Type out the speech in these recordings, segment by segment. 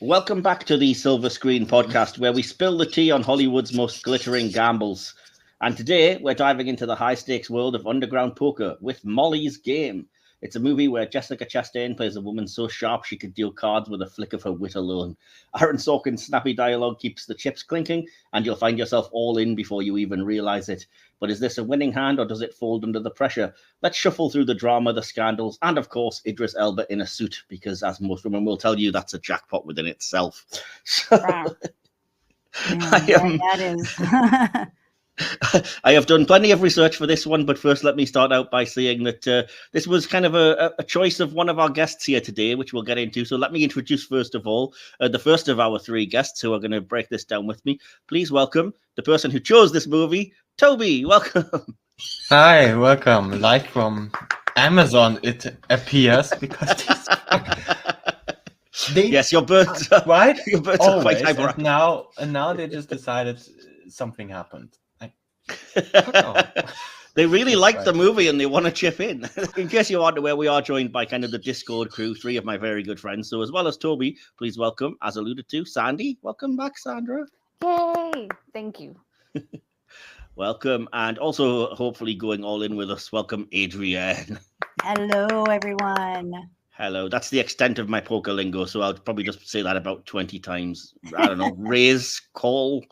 Welcome back to the Silver Screen Podcast, where we spill the tea on Hollywood's most glittering gambles. And today, we're diving into the high-stakes world of underground poker with Molly's Game. It's a movie where Jessica Chastain plays a woman so sharp she could deal cards with a flick of her wit alone. Aaron Sorkin's snappy dialogue keeps the chips clinking, and you'll find yourself all in before you even realize it. But is this a winning hand, or does it fold under the pressure? Let's shuffle through the drama, the scandals, and of course, Idris Elba in a suit, because as most women will tell you, that's a jackpot within itself. Wow. That is. I have done plenty of research for this one, but first let me start out by saying that this was kind of a choice of one of our guests here today, which we'll get into. So let me introduce first of all, the first of our three guests who are going to break this down with me. Please welcome the person who chose this movie, Toby. Welcome. Hi, welcome. Like from Amazon, it appears, because yes, your birds, right? Your birds are quite Always, hyperactive. and now they just decided something happened. They really That's like right. the movie and they want to chip in. In case you aren't aware, we are joined by kind of the Discord crew, three of my very good friends. So as well as Toby, please welcome, as alluded to, Sandy. Welcome back, Sandra. Yay! Thank you. Welcome. And also, hopefully going all in with us, welcome, Adrienne. Hello, everyone. Hello. That's the extent of my poker lingo, so I'll probably just say that about 20 times. I don't know, raise, call,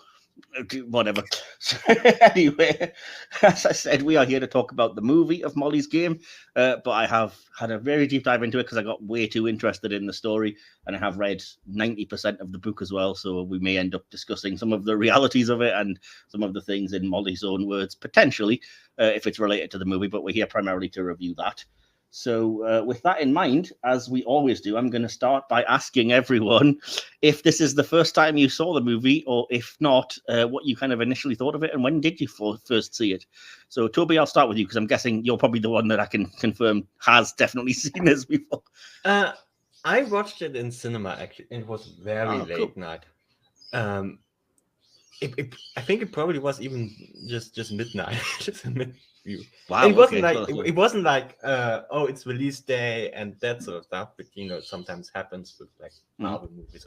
whatever. So, anyway, as I said, we are here to talk about the movie of Molly's Game, but I have had a very deep dive into it because I got way too interested in the story, and I have read 90% of the book as well, so we may end up discussing some of the realities of it and some of the things in Molly's own words, potentially, if it's related to the movie, but we're here primarily to review that. So with that in mind, as we always do, I'm going to start by asking everyone if this is the first time you saw the movie, or if not, what you kind of initially thought of it, and when did you first see it? So Toby, I'll start with you, because I'm guessing you're probably the one that I can confirm has definitely seen this before. I watched it in cinema, actually. It was very late cool. night. I think it probably was even just midnight. Just a mid view. Wow, It wasn't okay. like it wasn't like oh, it's release day and that sort of stuff, but sometimes happens with like Marvel movies.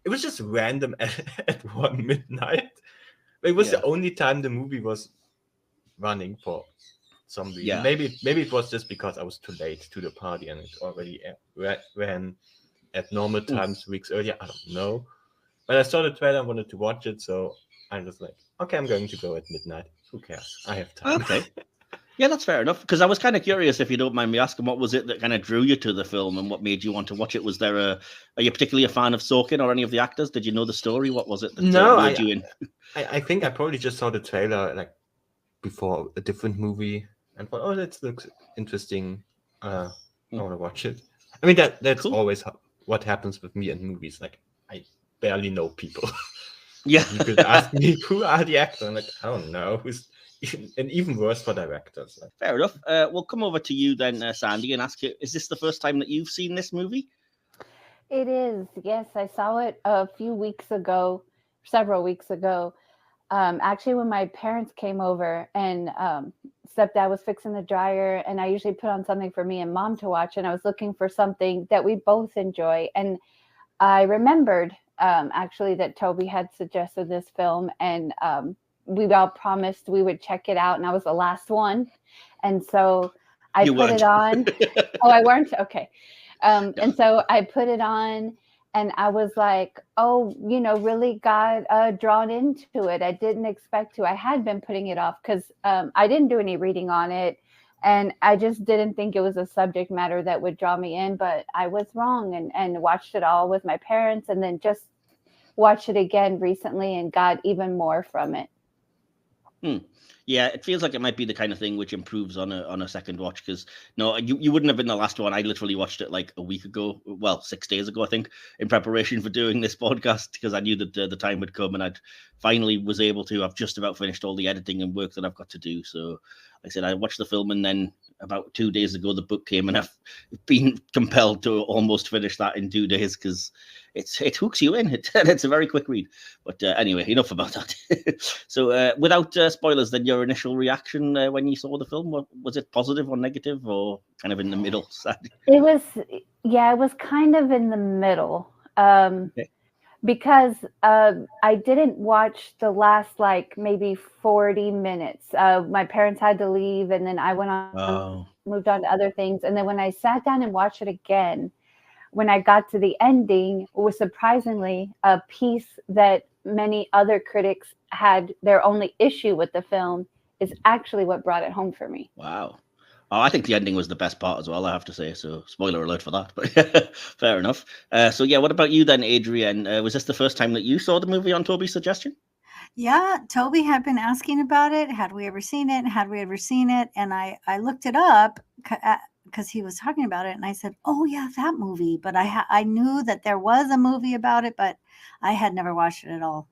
It was just random at 1 midnight. It was the only time the movie was running for some reason. Yeah. Maybe it was just because I was too late to the party and it already ran at normal times weeks earlier. I don't know. But I saw the trailer and wanted to watch it, so I'm just like, okay, I'm going to go at midnight. Who cares? I have time. Okay. Yeah, that's fair enough. Because I was kind of curious, if you don't mind me asking, what was it that kind of drew you to the film and what made you want to watch it? Was there are you particularly a fan of Sorkin or any of the actors? Did you know the story? What was it that lured you in? I think I probably just saw the trailer like before a different movie and thought, oh, that looks interesting. I want to watch it. I mean, that's Cool. always what happens with me and movies. Like, I barely know people. Yeah. You could ask me, who are the actors? I'm like, I don't know. And even worse for directors. Like, Fair enough. We'll come over to you then, Sandy, and ask you, is this the first time that you've seen this movie? It is. Yes, I saw it several weeks ago. Actually, when my parents came over and stepdad was fixing the dryer, and I usually put on something for me and mom to watch, and I was looking for something that we both enjoy. And I remembered actually that Toby had suggested this film, and we all promised we would check it out, and I was the last one. And so I put it on. Oh, I weren't? Okay. And so I put it on, and I was like, oh, really got drawn into it. I didn't expect to. I had been putting it off because I didn't do any reading on it. And I just didn't think it was a subject matter that would draw me in. But I was wrong, and watched it all with my parents, and then just watched it again recently and got even more from it. Yeah, it feels like it might be the kind of thing which improves on a second watch, because no, you wouldn't have been the last one. I literally watched it like a week ago, well, 6 days ago, I think, in preparation for doing this podcast, because I knew that the time had come and I'd finally was able to. I've just about finished all the editing and work that I've got to do. So like I said, I watched the film, and then about 2 days ago the book came, and I've been compelled to almost finish that in 2 days because it hooks you in. It's a very quick read. But anyway, enough about that. So without spoilers, then your initial reaction when you saw the film, was it positive or negative, or kind of in the middle? It was kind of in the middle. Okay. because I didn't watch the last like maybe 40 minutes. My parents had to leave, and then I went on, moved on to other things. And then when I sat down and watched it again, when I got to the ending, it was surprisingly a piece that many other critics had their only issue with the film is actually what brought it home for me. Wow. Oh, I think the ending was the best part as well, I have to say. So, spoiler alert for that. But fair enough. So, yeah, what about you then, Adrienne? Was this the first time that you saw the movie on Toby's suggestion? Yeah, Toby had been asking about it. Had we ever seen it? Had we ever seen it? And I looked it up because he was talking about it, and I said, "Oh yeah, that movie." But I knew that there was a movie about it, but I had never watched it at all.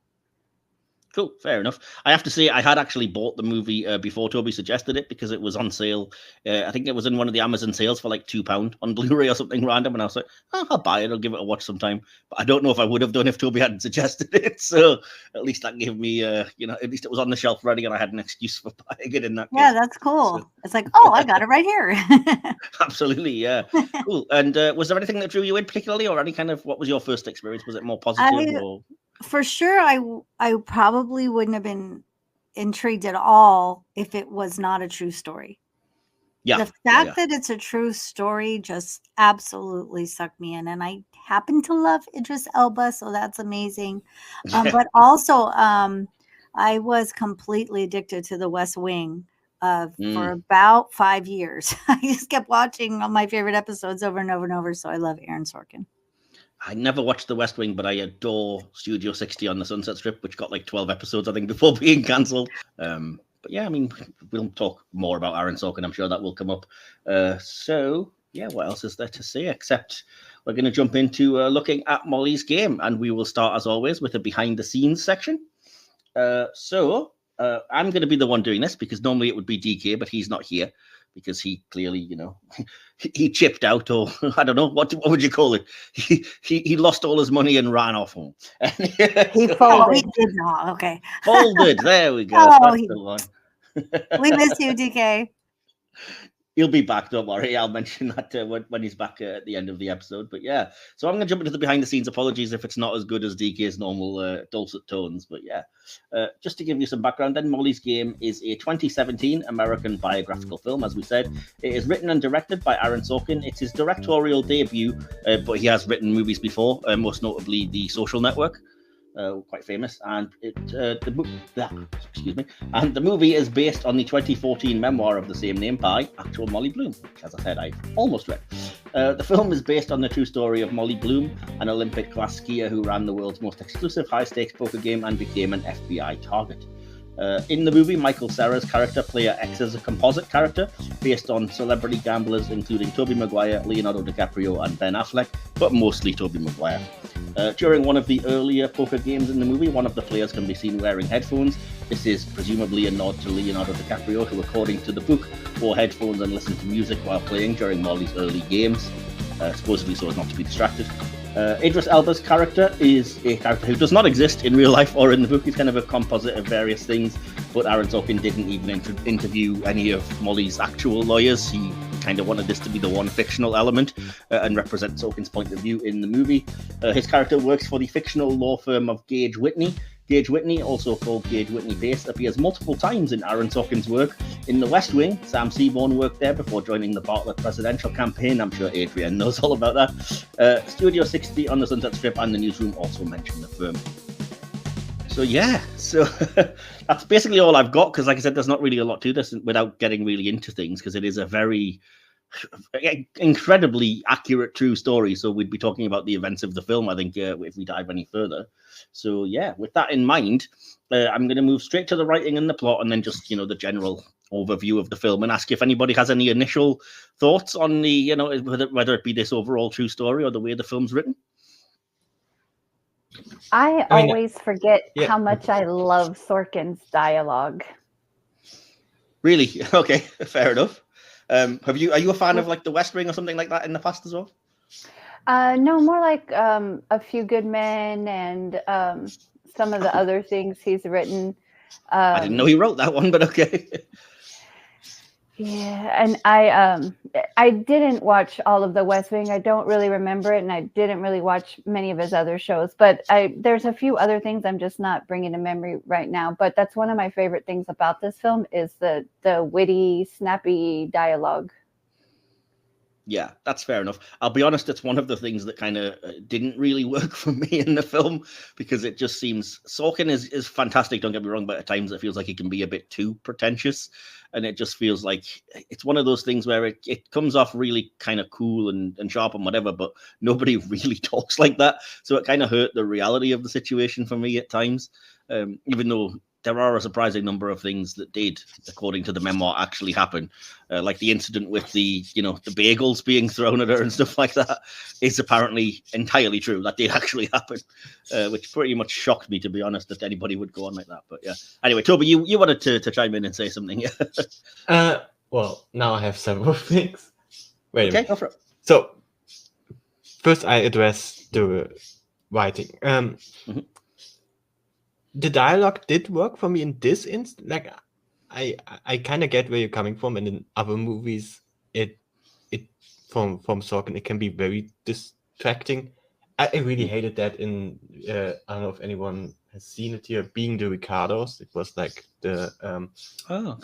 Cool, fair enough. I have to say, I had actually bought the movie before Toby suggested it because it was on sale. I think it was in one of the Amazon sales for like £2 on Blu-ray or something random, and I was like, oh, I'll buy it. I'll give it a watch sometime. But I don't know if I would have done if Toby hadn't suggested it. So at least that gave me, at least it was on the shelf ready, and I had an excuse for buying it in that. Yeah, case. that's cool. So, it's like, oh, I got it right here. Absolutely, yeah, cool. And was there anything that drew you in particularly, or any kind of what was your first experience? Was it more positive or? For sure, I probably wouldn't have been intrigued at all if it was not a true story. Yeah, the fact that it's a true story just absolutely sucked me in, and I happen to love Idris Elba, so that's amazing. But also, I was completely addicted to The West Wing for about 5 years. I just kept watching all my favorite episodes over and over and over. So I love Aaron Sorkin. I never watched The West Wing, but I adore Studio 60 on the Sunset Strip, which got like 12 episodes, I think, before being cancelled. But yeah, I mean, we'll talk more about Aaron Sorkin. I'm sure that will come up. So yeah, what else is there to say? Except we're going to jump into looking at Molly's game, and we will start, as always, with a behind-the-scenes section. So I'm going to be the one doing this because normally it would be DK, but he's not here. Because he clearly, he chipped out, or I don't know, what would you call it? He lost all his money and ran off home. He folded. Oh, he did not. Okay. Folded. There we go. Oh, that's the one. We miss you, DK. He'll be back, don't worry. I'll mention that when he's back at the end of the episode. But yeah, so I'm going to jump into the behind the scenes. Apologies if it's not as good as DK's normal dulcet tones. But yeah, just to give you some background then, Molly's Game is a 2017 American biographical film, as we said. It is written and directed by Aaron Sorkin. It's his directorial debut, but he has written movies before, most notably The Social Network. Quite famous, and the movie is based on the 2014 memoir of the same name by actual Molly Bloom, which, as I said, I almost read. The film is based on the true story of Molly Bloom, an Olympic-class skier who ran the world's most exclusive high-stakes poker game and became an FBI target. In the movie, Michael Cera's character, Player X, is a composite character based on celebrity gamblers including Tobey Maguire, Leonardo DiCaprio and Ben Affleck, but mostly Tobey Maguire. During one of the earlier poker games in the movie, one of the players can be seen wearing headphones. This is presumably a nod to Leonardo DiCaprio, who, according to the book, wore headphones and listened to music while playing during Molly's early games, supposedly so as not to be distracted. Idris Elba's character is a character who does not exist in real life or in the book. He's kind of a composite of various things, but Aaron Sorkin didn't even interview any of Molly's actual lawyers. He kind of wanted this to be the one fictional element and represent Sorkin's point of view in the movie. His character works for the fictional law firm of Gage Whitney. Gage Whitney, also called Gage Whitney Pace, appears multiple times in Aaron Sorkin's work. In The West Wing, Sam Seaborn worked there before joining the Bartlett presidential campaign. I'm sure Adrienne knows all about that. Studio 60 on the Sunset Strip and The Newsroom also mention the firm. So yeah, that's basically all I've got, because like I said, there's not really a lot to this without getting really into things, because it is a very incredibly accurate true story. So we'd be talking about the events of the film, I think, if we dive any further. So yeah, with that in mind, I'm going to move straight to the writing and the plot, and then just the general overview of the film, and ask if anybody has any initial thoughts on the whether it be this overall true story or the way the film's written. I always forget how much I love Sorkin's dialogue. Really? Okay, fair enough. Are you a fan of like The West Wing or something like that in the past as well? No, more like A Few Good Men and some of the other things he's written. I didn't know he wrote that one, but okay. Yeah, and I didn't watch all of the West Wing. I don't really remember it, and I didn't really watch many of his other shows. But there's a few other things I'm just not bringing to memory right now. But that's one of my favorite things about this film is the witty, snappy dialogue. Yeah, that's fair enough. I'll be honest, it's one of the things that kind of didn't really work for me in the film because it just seems Sorkin is fantastic, don't get me wrong, but at times it feels like he can be a bit too pretentious. And it just feels like it's one of those things where it comes off really kind of cool and sharp and whatever, but nobody really talks like that. So it kind of hurt the reality of the situation for me at times, even though there are a surprising number of things that did, according to the memoir, actually happen. Like the incident with the bagels being thrown at her and stuff like that is apparently entirely true. That did actually happen, which pretty much shocked me, to be honest, that anybody would go on like that. But yeah. Anyway, Toby, you wanted to chime in and say something. Well, now I have several things. Wait a Okay, minute. go for it. So, first I address the writing. The dialogue did work for me in this instance. Like, I kind of get where you're coming from, and in other movies, it from Sorkin, it can be very distracting. I really hated that in I don't know if anyone has seen it here, Being the Ricardos. It was like the Oh,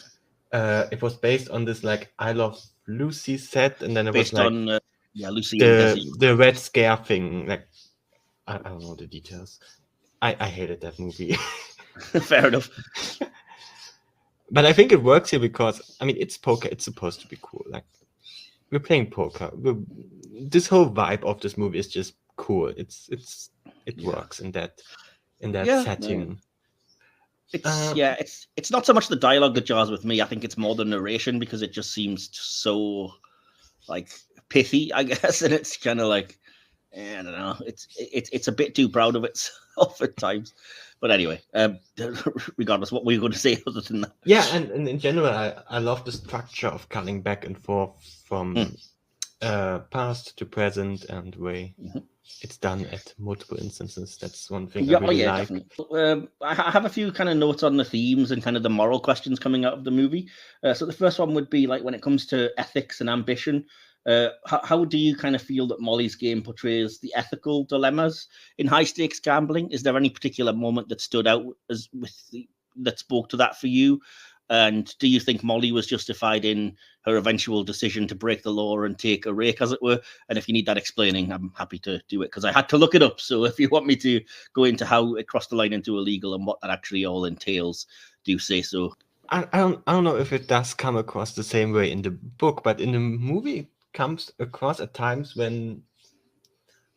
okay. it was based on this like I Love Lucy set, and then it Based was like on Lucy and Desi. the Red Scare thing. Like I don't know the details. I hated that movie. Fair enough. But I think it works here because I mean it's poker. It's supposed to be cool. Like we're playing poker. This whole vibe of this movie is just cool. It works in that setting. It's not so much the dialogue that jars with me. I think it's more the narration because it just seems so like pithy, I guess, and it's kind of like I don't know. It's a bit too proud of itself at times. But anyway, regardless, what were you going to say other than that? Yeah, and in general, I love the structure of cutting back and forth from past to present and way it's done at multiple instances. That's one thing I really like. Definitely. I have a few kind of notes on the themes and kind of the moral questions coming out of the movie. So the first one would be like when it comes to ethics and ambition. How do you kind of feel that Molly's game portrays the ethical dilemmas in high stakes gambling? Is there any particular moment that stood out that spoke to that for you? And do you think Molly was justified in her eventual decision to break the law and take a rake, as it were? And if you need that explaining, I'm happy to do it because I had to look it up. So if you want me to go into how it crossed the line into illegal and what that actually all entails, do say so. I don't know if it does come across the same way in the book, but in the movie comes across at times when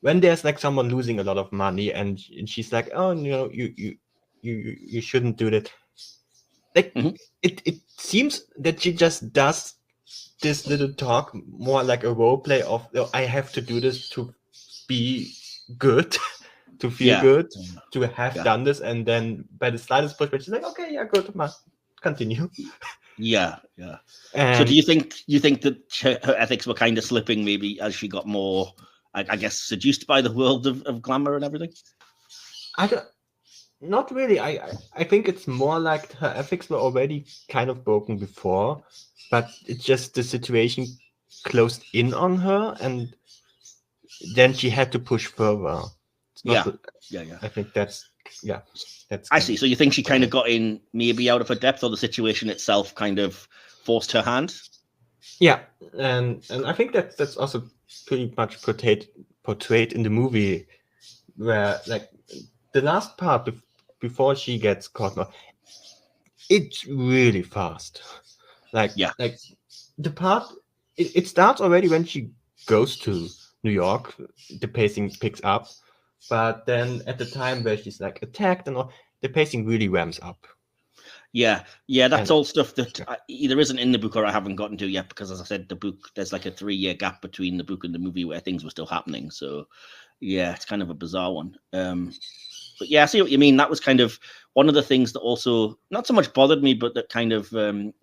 there's like someone losing a lot of money and she's like, oh, you shouldn't do that. Like it seems that she just does this little talk more like a role play of I have to do this to be good, to feel good, to have done this, and then by the slightest push, she's like, okay, yeah, good, continue. Yeah. So do you think that her ethics were kind of slipping maybe as she got more, I guess, seduced by the world of glamour and everything? Not really. I think it's more like her ethics were already kind of broken before, but it's just the situation closed in on her, and then she had to push further. Yeah. I think that's. I see. So you think she kind of got in maybe out of her depth, or the situation itself kind of forced her hand? Yeah, and I think that's also pretty much portrayed in the movie, where like the last part before she gets caught, it's really fast. Like the part it starts already when she goes to New York. The pacing picks up. But then at the time where she's like attacked and all, the pacing really ramps up. Yeah, that's all stuff that either isn't in the book or I haven't gotten to yet because, as I said, the book, there's like a 3-year gap between the book and the movie where things were still happening. So, yeah, it's kind of a bizarre one. But yeah, I see what you mean. That was kind of one of the things that also not so much bothered me, but that kind of that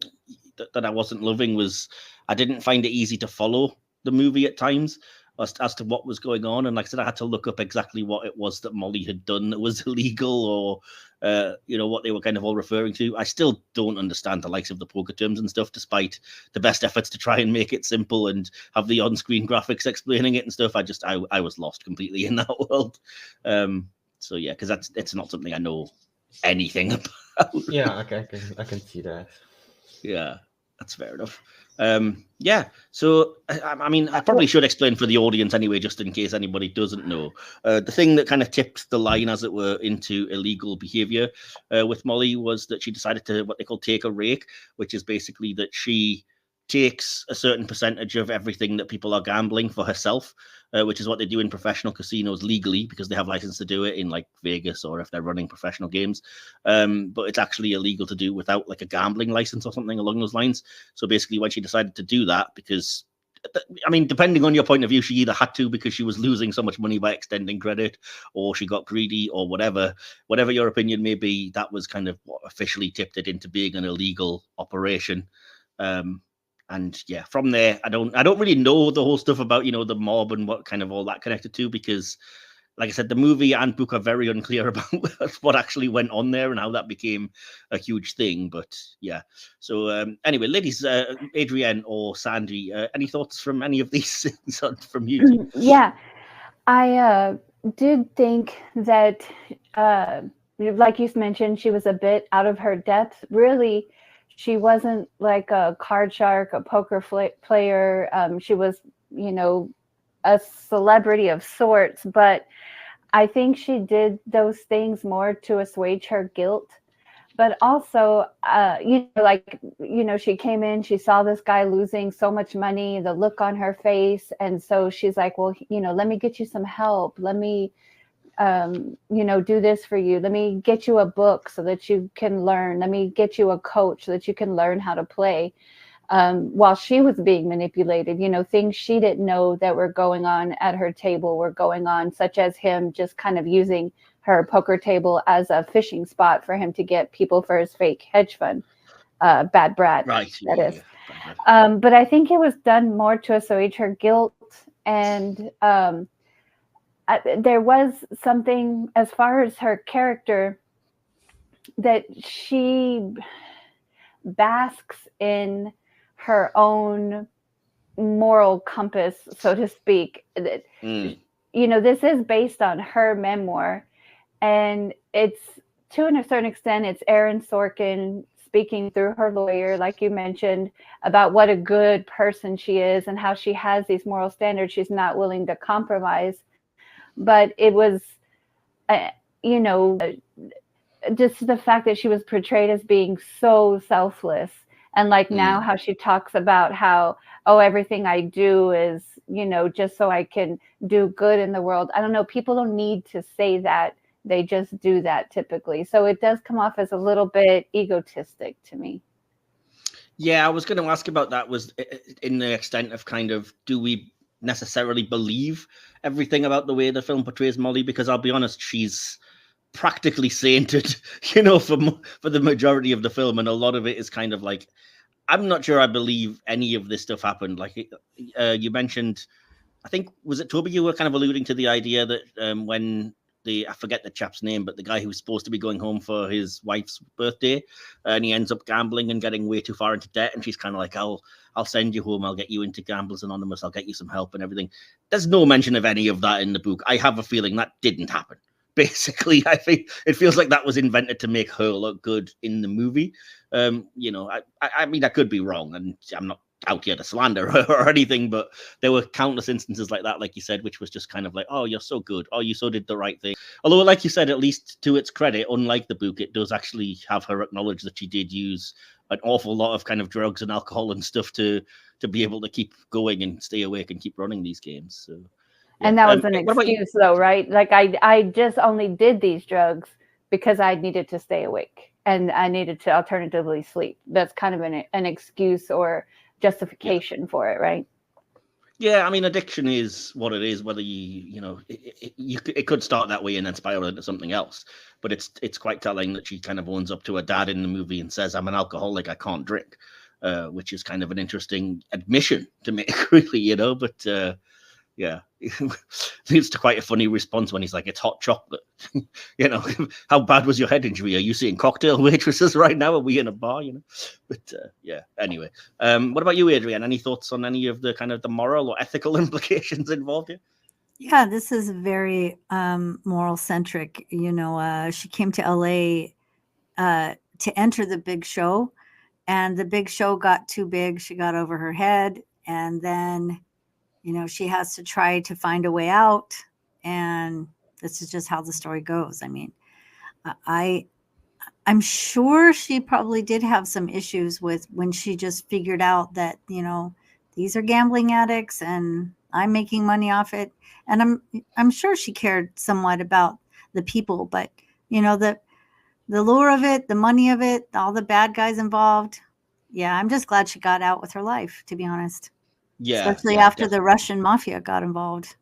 I wasn't loving was I didn't find it easy to follow the movie at times. as to what was going on. And like I said, I had to look up exactly what it was that Molly had done that was illegal, or what they were kind of all referring to. I still don't understand the likes of the poker terms and stuff, despite the best efforts to try and make it simple and have the on-screen graphics explaining it and stuff. I was lost completely in that world. So yeah, because it's not something I know anything about. Yeah, okay, I can see that. Yeah, that's fair enough. So I mean, I probably should explain for the audience anyway, just in case anybody doesn't know. The thing that kind of tipped the line, as it were, into illegal behavior with Molly was that she decided to what they call take a rake, which is basically that she takes a certain percentage of everything that people are gambling for herself, which is what they do in professional casinos legally, because they have license to do it in like Vegas or if they're running professional games. But it's actually illegal to do without like a gambling license or something along those lines. So basically, when she decided to do that, because I mean, depending on your point of view, she either had to because she was losing so much money by extending credit, or she got greedy, or whatever your opinion may be, that was kind of what officially tipped it into being an illegal operation. And yeah, from there, I don't really know the whole stuff about, the mob and what kind of all that connected to, because like I said, the movie and book are very unclear about what actually went on there and how that became a huge thing. But yeah, so anyway, ladies, Adrienne or Sandy, any thoughts from any of these things from you? Yeah, I did think that, like you mentioned, she was a bit out of her depth. Really, she wasn't like a card shark, a poker player. She was, a celebrity of sorts, but I think she did those things more to assuage her guilt. But also, she came in, she saw this guy losing so much money, the look on her face. And so she's like, well, let me get you some help. Let me, do this for you. Let me get you a book so that you can learn. Let me get you a coach so that you can learn how to play. While she was being manipulated, things she didn't know that were going on at her table were going on, such as him just kind of using her poker table as a fishing spot for him to get people for his fake hedge fund. Bad Brad, right? That is. But I think it was done more to assuage her guilt, and there was something as far as her character that she basks in her own moral compass, so to speak. This is based on her memoir, and it's, to a certain extent, it's Aaron Sorkin speaking through her lawyer, like you mentioned, about what a good person she is and how she has these moral standards she's not willing to compromise. But it was, just the fact that she was portrayed as being so selfless. And like now how she talks about how, everything I do is, just so I can do good in the world. I don't know. People don't need to say that. They just do that typically. So it does come off as a little bit egotistic to me. Yeah, I was going to ask about that, was in the extent of kind of, do we necessarily believe everything about the way the film portrays Molly? Because I'll be honest, she's practically sainted, for the majority of the film, and a lot of it is kind of like, I'm not sure I believe any of this stuff happened. Like you mentioned, I think, was it Toby, you were kind of alluding to the idea that when I forget the chap's name, but the guy who's supposed to be going home for his wife's birthday, and he ends up gambling and getting way too far into debt, and she's kind of like, I'll send you home, I'll get you into Gamblers Anonymous, I'll get you some help and everything. There's no mention of any of that in the book. I have a feeling that didn't happen. Basically, I think it feels like that was invented to make her look good in the movie. I mean, I could be wrong, and I'm not out here to slander her or anything, but there were countless instances like that, like you said, which was just kind of like, oh, you're so good, oh, you so did the right thing. Although, like you said, at least to its credit, unlike the book, it does actually have her acknowledge that she did use an awful lot of kind of drugs and alcohol and stuff to be able to keep going and stay awake and keep running these games. So. Yeah. And that was an excuse, though, right? Like I just only did these drugs because I needed to stay awake and I needed to alternatively sleep. That's kind of an excuse or justification for it, right? Yeah, I mean, addiction is what it is. Whether it could start that way and then spiral into something else. But it's quite telling that she kind of owns up to her dad in the movie and says, "I'm an alcoholic, I can't drink," which is kind of an interesting admission to make, really, But Yeah, it's quite a funny response when he's like, "It's hot chocolate." You know, how bad was your head injury? Are you seeing cocktail waitresses right now? Are we in a bar? You know, but yeah. Anyway, what about you, Adrian? Any thoughts on any of the kind of the moral or ethical implications involved here? Yeah, this is very moral centric. She came to LA to enter the big show, and the big show got too big. She got over her head, and then she has to try to find a way out, and this is just how the story goes. I mean, I'm sure she probably did have some issues with when she just figured out that these are gambling addicts and I'm making money off it, and I'm sure she cared somewhat about the people, but the lure of it, the money of it, all the bad guys involved. Yeah, I'm just glad she got out with her life, to be honest. Yeah, Especially yeah, after the Russian mafia got involved.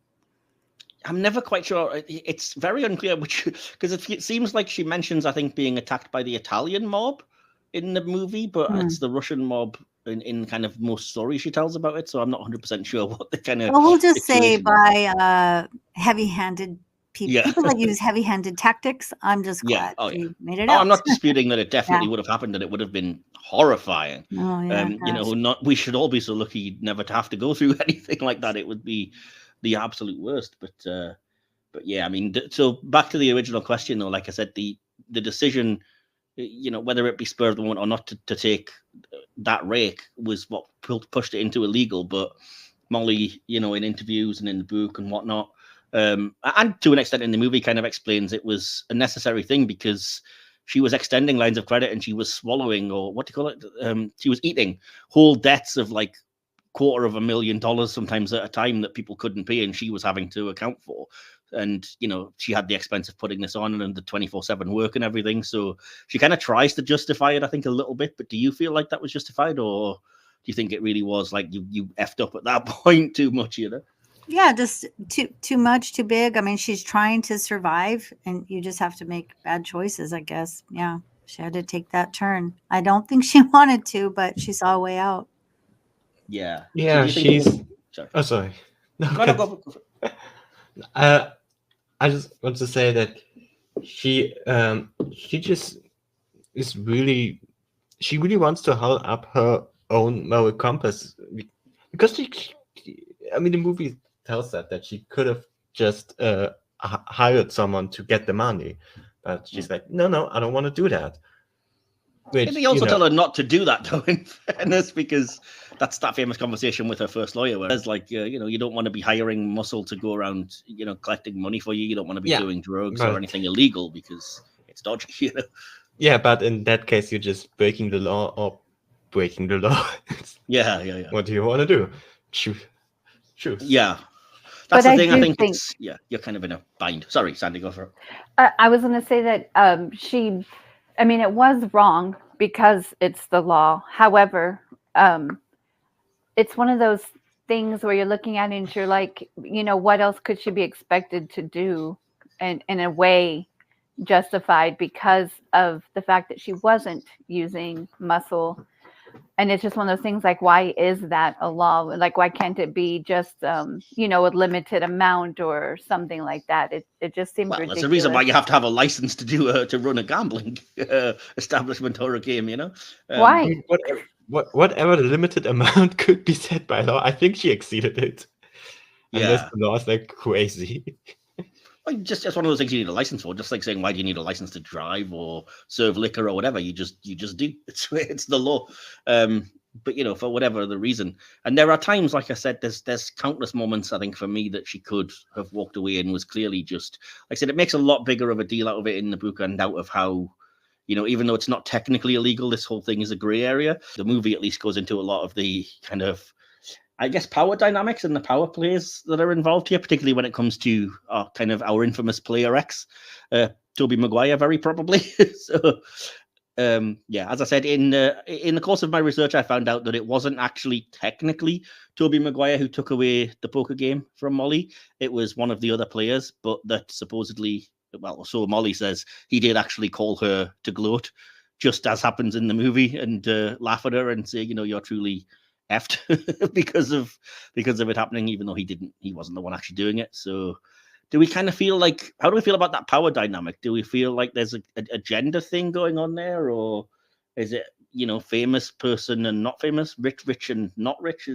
I'm never quite sure. It's very unclear which, because it seems like she mentions, I think, being attacked by the Italian mob in the movie, but it's the Russian mob in kind of most stories she tells about it. So I'm not 100% sure what the kind of. Well, we'll just say by heavy-handed people, Yeah. people that use heavy-handed tactics. I'm just glad she made it out. I'm not disputing that it definitely would have happened, and it would have been horrifying. Oh, yeah, we should all be so lucky never to have to go through anything like that. It would be the absolute worst. But yeah, I mean, so back to the original question, though. Like I said, the decision, whether it be spur of the moment or not to take that rake was what pushed it into illegal. But Molly, in interviews and in the book and whatnot, and to an extent in the movie, kind of explains it was a necessary thing because she was extending lines of credit and she was swallowing, or what do you call it? She was eating whole debts of like $250,000 sometimes at a time that people couldn't pay, and she was having to account for. And she had the expense of putting this on and the 24/7 work and everything, so she kind of tries to justify it, I think, a little bit. But do you feel like that was justified, or do you think it really was like you effed up at that point too much? Yeah, just too much, too big. I mean, she's trying to survive, and you just have to make bad choices, I guess. Yeah, she had to take that turn. I don't think she wanted to, but she saw a way out. Yeah. Yeah, she's. Sorry. Oh, sorry. No, go. I just want to say that she just is really. She really wants to hold up her own moral compass because I mean, the movie tells that she could have just hired someone to get the money, but she's like, no, I don't want to do that. Which, they also tell her not to do that, though, in fairness, because that's that famous conversation with her first lawyer, where it's like, you don't want to be hiring muscle to go around, collecting money for you. You don't want to be doing drugs or anything illegal because it's dodgy, Yeah, but in that case, you're just breaking the law or breaking the law. Yeah. What do you want to do? Choose. Yeah. That's the thing. I think it's, you're kind of in a bind. Sorry, Sandy, go for it. I was going to say that it was wrong because it's the law. However, it's one of those things where you're looking at it and you're like, what else could she be expected to do, and in a way justified because of the fact that she wasn't using muscle. And it's just one of those things like, why is that a law? Like, why can't it be just, a limited amount or something like that? It just seems ridiculous. There's a reason why you have to have a license to run a gambling establishment or a game, Why? Whatever the limited amount could be set by law, I think she exceeded it. Unless the law is like crazy. Just one of those things you need a license for. Just like saying, why do you need a license to drive or serve liquor or whatever? You just do. It's the law. But for whatever the reason, and there are times, like I said, there's countless moments I think for me that she could have walked away and was clearly just, like I said, it makes a lot bigger of a deal out of it in the book and out of how, even though it's not technically illegal, this whole thing is a gray area. The movie at least goes into a lot of the kind of, I guess, power dynamics and the power plays that are involved here, particularly when it comes to our infamous player X, Tobey Maguire, very probably. So, as I said, in the course of my research, I found out that it wasn't actually technically Tobey Maguire who took away the poker game from Molly. It was one of the other players, but that supposedly, so Molly says, he did actually call her to gloat, just as happens in the movie, and laugh at her and say, you're truly effed because of it happening, even though he wasn't the one actually doing it. So do we kind of feel like, how do we feel about that power dynamic? Do we feel like there's a gender thing going on there, or is it, famous person and not famous, rich and not rich?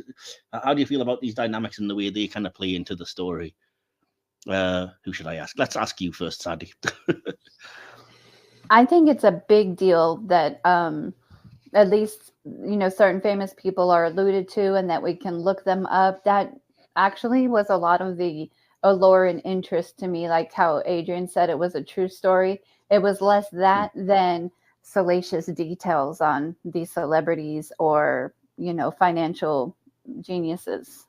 How do you feel about these dynamics and the way they kind of play into the story? Who should I ask? Let's ask you first, Sadie. I think it's a big deal that at least, certain famous people are alluded to and that we can look them up. That actually was a lot of the allure and interest to me, like how Adrian said it was a true story. It was less that than salacious details on these celebrities or, financial geniuses.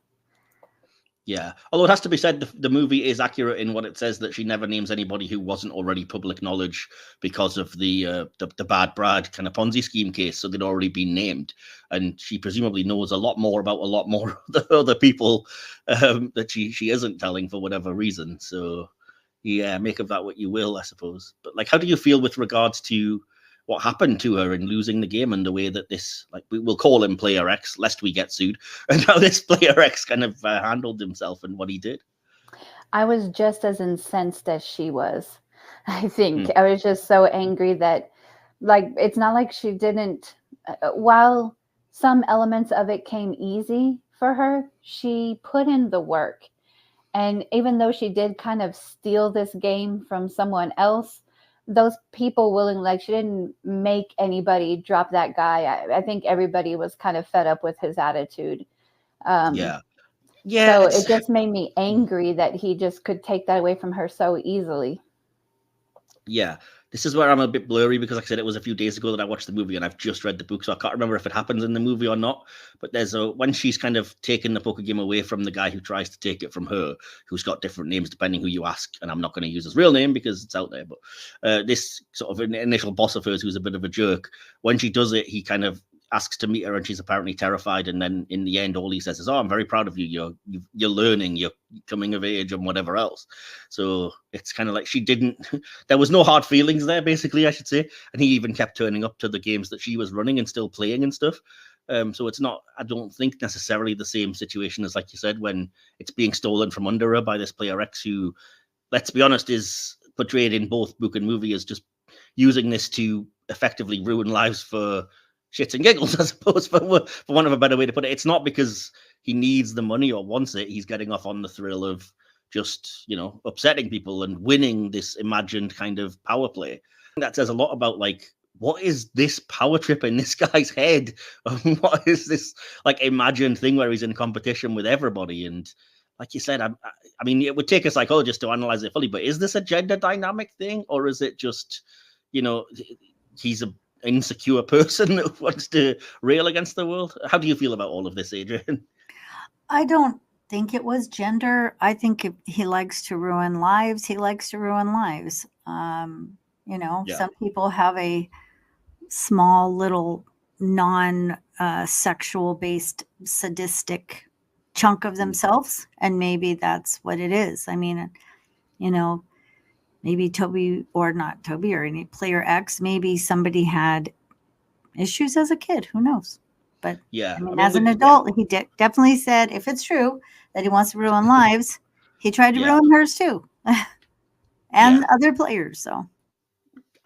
Yeah, although it has to be said, the movie is accurate in what it says, that she never names anybody who wasn't already public knowledge because of the Bad Brad kind of Ponzi scheme case. So they'd already been named, and she presumably knows a lot more about a lot more of the other people that she isn't telling for whatever reason. So yeah, make of that what you will, I suppose. But like, how do you feel with regards to what happened to her in losing the game and the way that this, like, we will call him Player X lest we get sued, and how this Player X kind of handled himself and what he did? I was just as incensed as she was. I think I was just so angry that, like, it's not like she didn't, while some elements of it came easy for her, she put in the work. And even though she did kind of steal this game from someone else, those people she didn't make anybody drop that guy. I think everybody was kind of fed up with his attitude. Yeah. So it just made me angry that he just could take that away from her so easily. Yeah. This is where I'm a bit blurry, because like I said, it was a few days ago that I watched the movie and I've just read the book, so I can't remember if it happens in the movie or not. But there's when she's kind of taken the poker game away from the guy who tries to take it from her, who's got different names depending who you ask, and I'm not going to use his real name because it's out there, but this sort of initial boss of hers who's a bit of a jerk, when she does it, he kind of asks to meet her and she's apparently terrified, and then in the end all he says is, "Oh, I'm very proud of you, you're learning, you're coming of age," and whatever else. So it's kind of like she didn't there was no hard feelings there, basically, I should say, and he even kept turning up to the games that she was running and still playing and stuff. So it's not, I don't think, necessarily the same situation as, like you said, when it's being stolen from under her by this Player X, who, let's be honest, is portrayed in both book and movie as just using this to effectively ruin lives for shits and giggles, I suppose, for want of a better way to put it. It's not because he needs the money or wants it. He's getting off on the thrill of just, upsetting people and winning this imagined kind of power play. That says a lot about, like, what is this power trip in this guy's head? What is this, like, imagined thing where he's in competition with everybody? And like you said, I mean, it would take a psychologist to analyze it fully, but is this a gender dynamic thing, or is it just, he's a insecure person that wants to rail against the world? How do you feel about all of this, Adrian? I don't think it was gender. I think if he likes to ruin lives, he likes to ruin lives. Some people have a small little non-sexual based sadistic chunk of themselves, and maybe that's what it is. I mean, maybe Toby, or not Toby, or any Player X, maybe somebody had issues as a kid. Who knows? But yeah, as an adult, he definitely said, if it's true that he wants to ruin lives, he tried to ruin hers too, and other players. So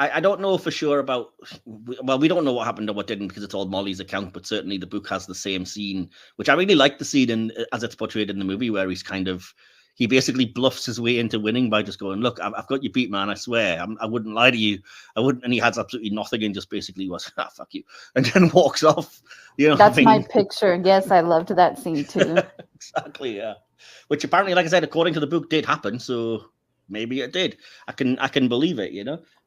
I don't know for sure about, well, we don't know what happened or what didn't, because it's all Molly's account, but certainly the book has the same scene, which I really like the scene as it's portrayed in the movie, where he basically bluffs his way into winning by just going, "Look, I've got you beat, man. I swear, I wouldn't lie to you. I wouldn't." And he has absolutely nothing and just basically was, "Fuck you," and then walks off. That's my picture. Yes, I loved that scene too. Exactly, yeah. Which apparently, like I said, according to the book, did happen. So maybe it did. I can believe it.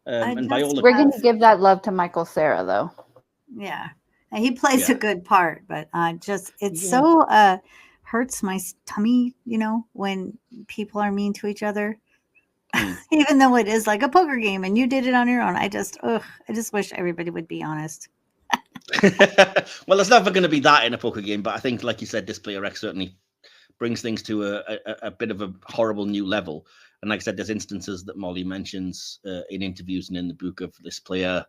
And by all we're going to give that love to Michael Cera, though. Yeah, he plays a good part, but so hurts my tummy, when people are mean to each other, even though it is like a poker game and you did it on your own. I just wish everybody would be honest. Well, there's never going to be that in a poker game, but I think, like you said, this Player X certainly brings things to a bit of a horrible new level. And like I said, there's instances that Molly mentions in interviews and in the book of this player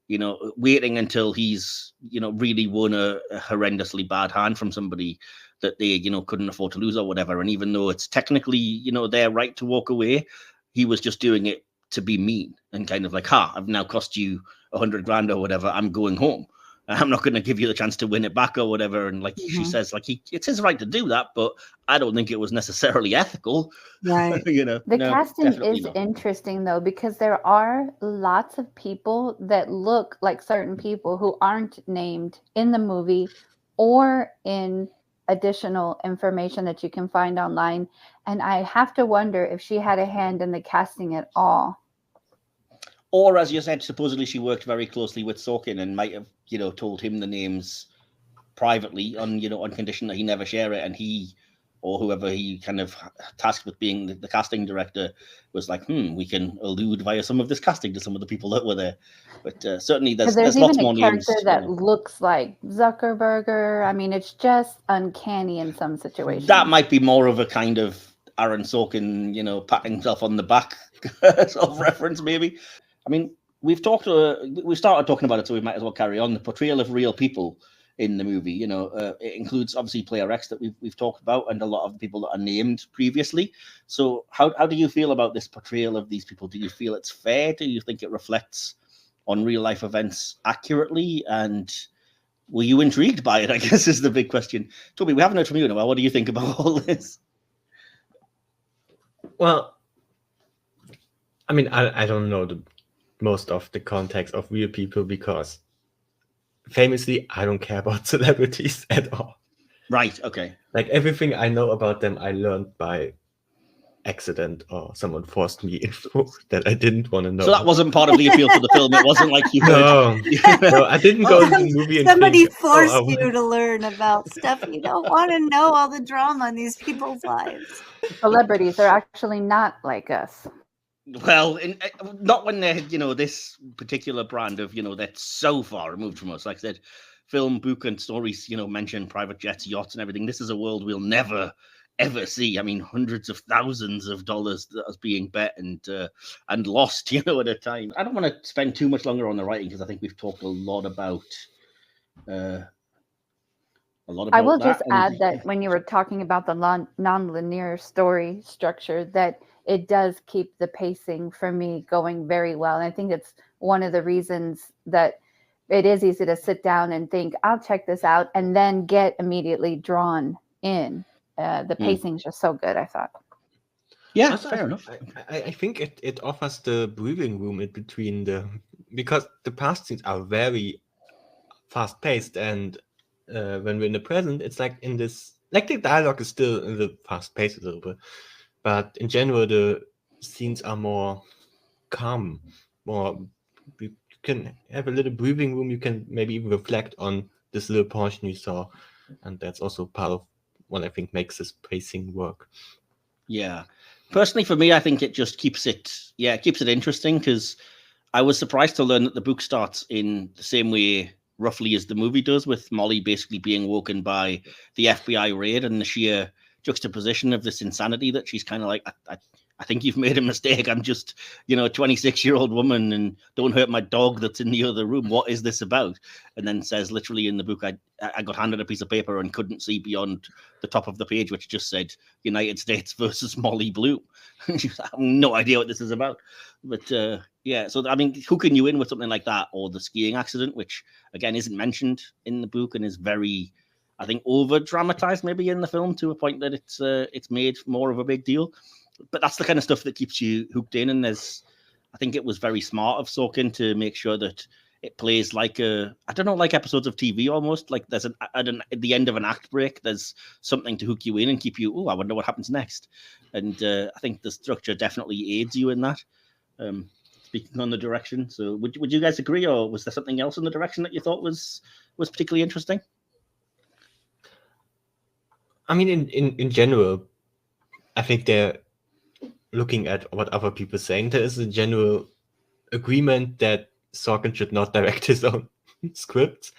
waiting until he's, really won a horrendously bad hand from somebody that they, couldn't afford to lose or whatever. And even though it's technically, their right to walk away, he was just doing it to be mean and kind of like, I've now cost you $100,000 or whatever. I'm going home. I'm not going to give you the chance to win it back or whatever. And like she says, like it's his right to do that, but I don't think it was necessarily ethical. Right. The casting is interesting though, because there are lots of people that look like certain people who aren't named in the movie or in additional information that you can find online. And I have to wonder if she had a hand in the casting at all. Or, as you said, supposedly she worked very closely with Sorkin and might have, told him the names privately on condition that he never share it. And he, or whoever he kind of tasked with being the casting director, was like, we can allude via some of this casting to some of the people that were there. But certainly there's lots more names. There's even a character that looks like Zuckerberger. I mean, it's just uncanny in some situations. That might be more of a kind of Aaron Sorkin, patting himself on the back sort of reference, maybe. I mean, we started talking about it, so we might as well carry on. The portrayal of real people in the movie, it includes obviously Player X that we've talked about, and a lot of people that are named previously. So how do you feel about this portrayal of these people? Do you feel it's fair? Do you think it reflects on real life events accurately? And were you intrigued by it, I guess, is the big question. Toby, we haven't heard from you in a while. What do you think about all this? Well, I mean, I don't know most of the context of real people, because famously I don't care about celebrities at all. Right. Okay. Like everything I know about them I learned by accident, or someone forced me info that I didn't want to know. So that wasn't part of the appeal for the film. It wasn't like you heard. No, I didn't go to the movie and somebody forced you to learn about stuff you don't want to know, all the drama in these people's lives. Celebrities are actually not like us. Well, not when they're, this particular brand of, that's so far removed from us. Like I said, film, book, and stories, mention private jets, yachts, and everything. This is a world we'll never, ever see. I mean, hundreds of thousands of dollars that is being bet and lost, at a time. I don't want to spend too much longer on the writing, because I think we've talked a lot about. I will just add that when you were talking about the non-linear story structure, that it does keep the pacing for me going very well. And I think it's one of the reasons that it is easy to sit down and think, I'll check this out, and then get immediately drawn in. The pacing is just so good, I thought. Yeah, also, fair enough. I think it offers the breathing room in between because the past scenes are very fast paced, and when we're in the present, it's like in this, like the dialogue is still in the fast pace a little bit, but in general the scenes are more calm, you can have a little breathing room. You can maybe even reflect on this little portion you saw, and that's also part of what I think makes this pacing work. Yeah, personally for me, I think it just keeps it interesting, because I was surprised to learn that the book starts in the same way roughly as the movie does, with Molly basically being woken by the FBI raid and the sheer juxtaposition of this insanity that she's kind of like, I think you've made a mistake. I'm just, a 26-year-old woman, and don't hurt my dog that's in the other room. What is this about? And then says literally in the book, I got handed a piece of paper and couldn't see beyond the top of the page, which just said United States versus Molly Bloom. I have no idea what this is about. But yeah, so I mean, hooking you in with something like that, or the skiing accident, which again isn't mentioned in the book and is very, I think, over dramatized maybe in the film to a point that it's made more of a big deal. But that's the kind of stuff that keeps you hooked in. And I think it was very smart of Sorkin to make sure that it plays like like episodes of TV almost. Like there's at the end of an act break, there's something to hook you in and keep you, I wonder what happens next. And I think the structure definitely aids you in that. Speaking on the direction. So would you guys agree, or was there something else in the direction that you thought was particularly interesting? I mean, in general, I think they're looking at what other people are saying. There is a general agreement that Sorkin should not direct his own scripts,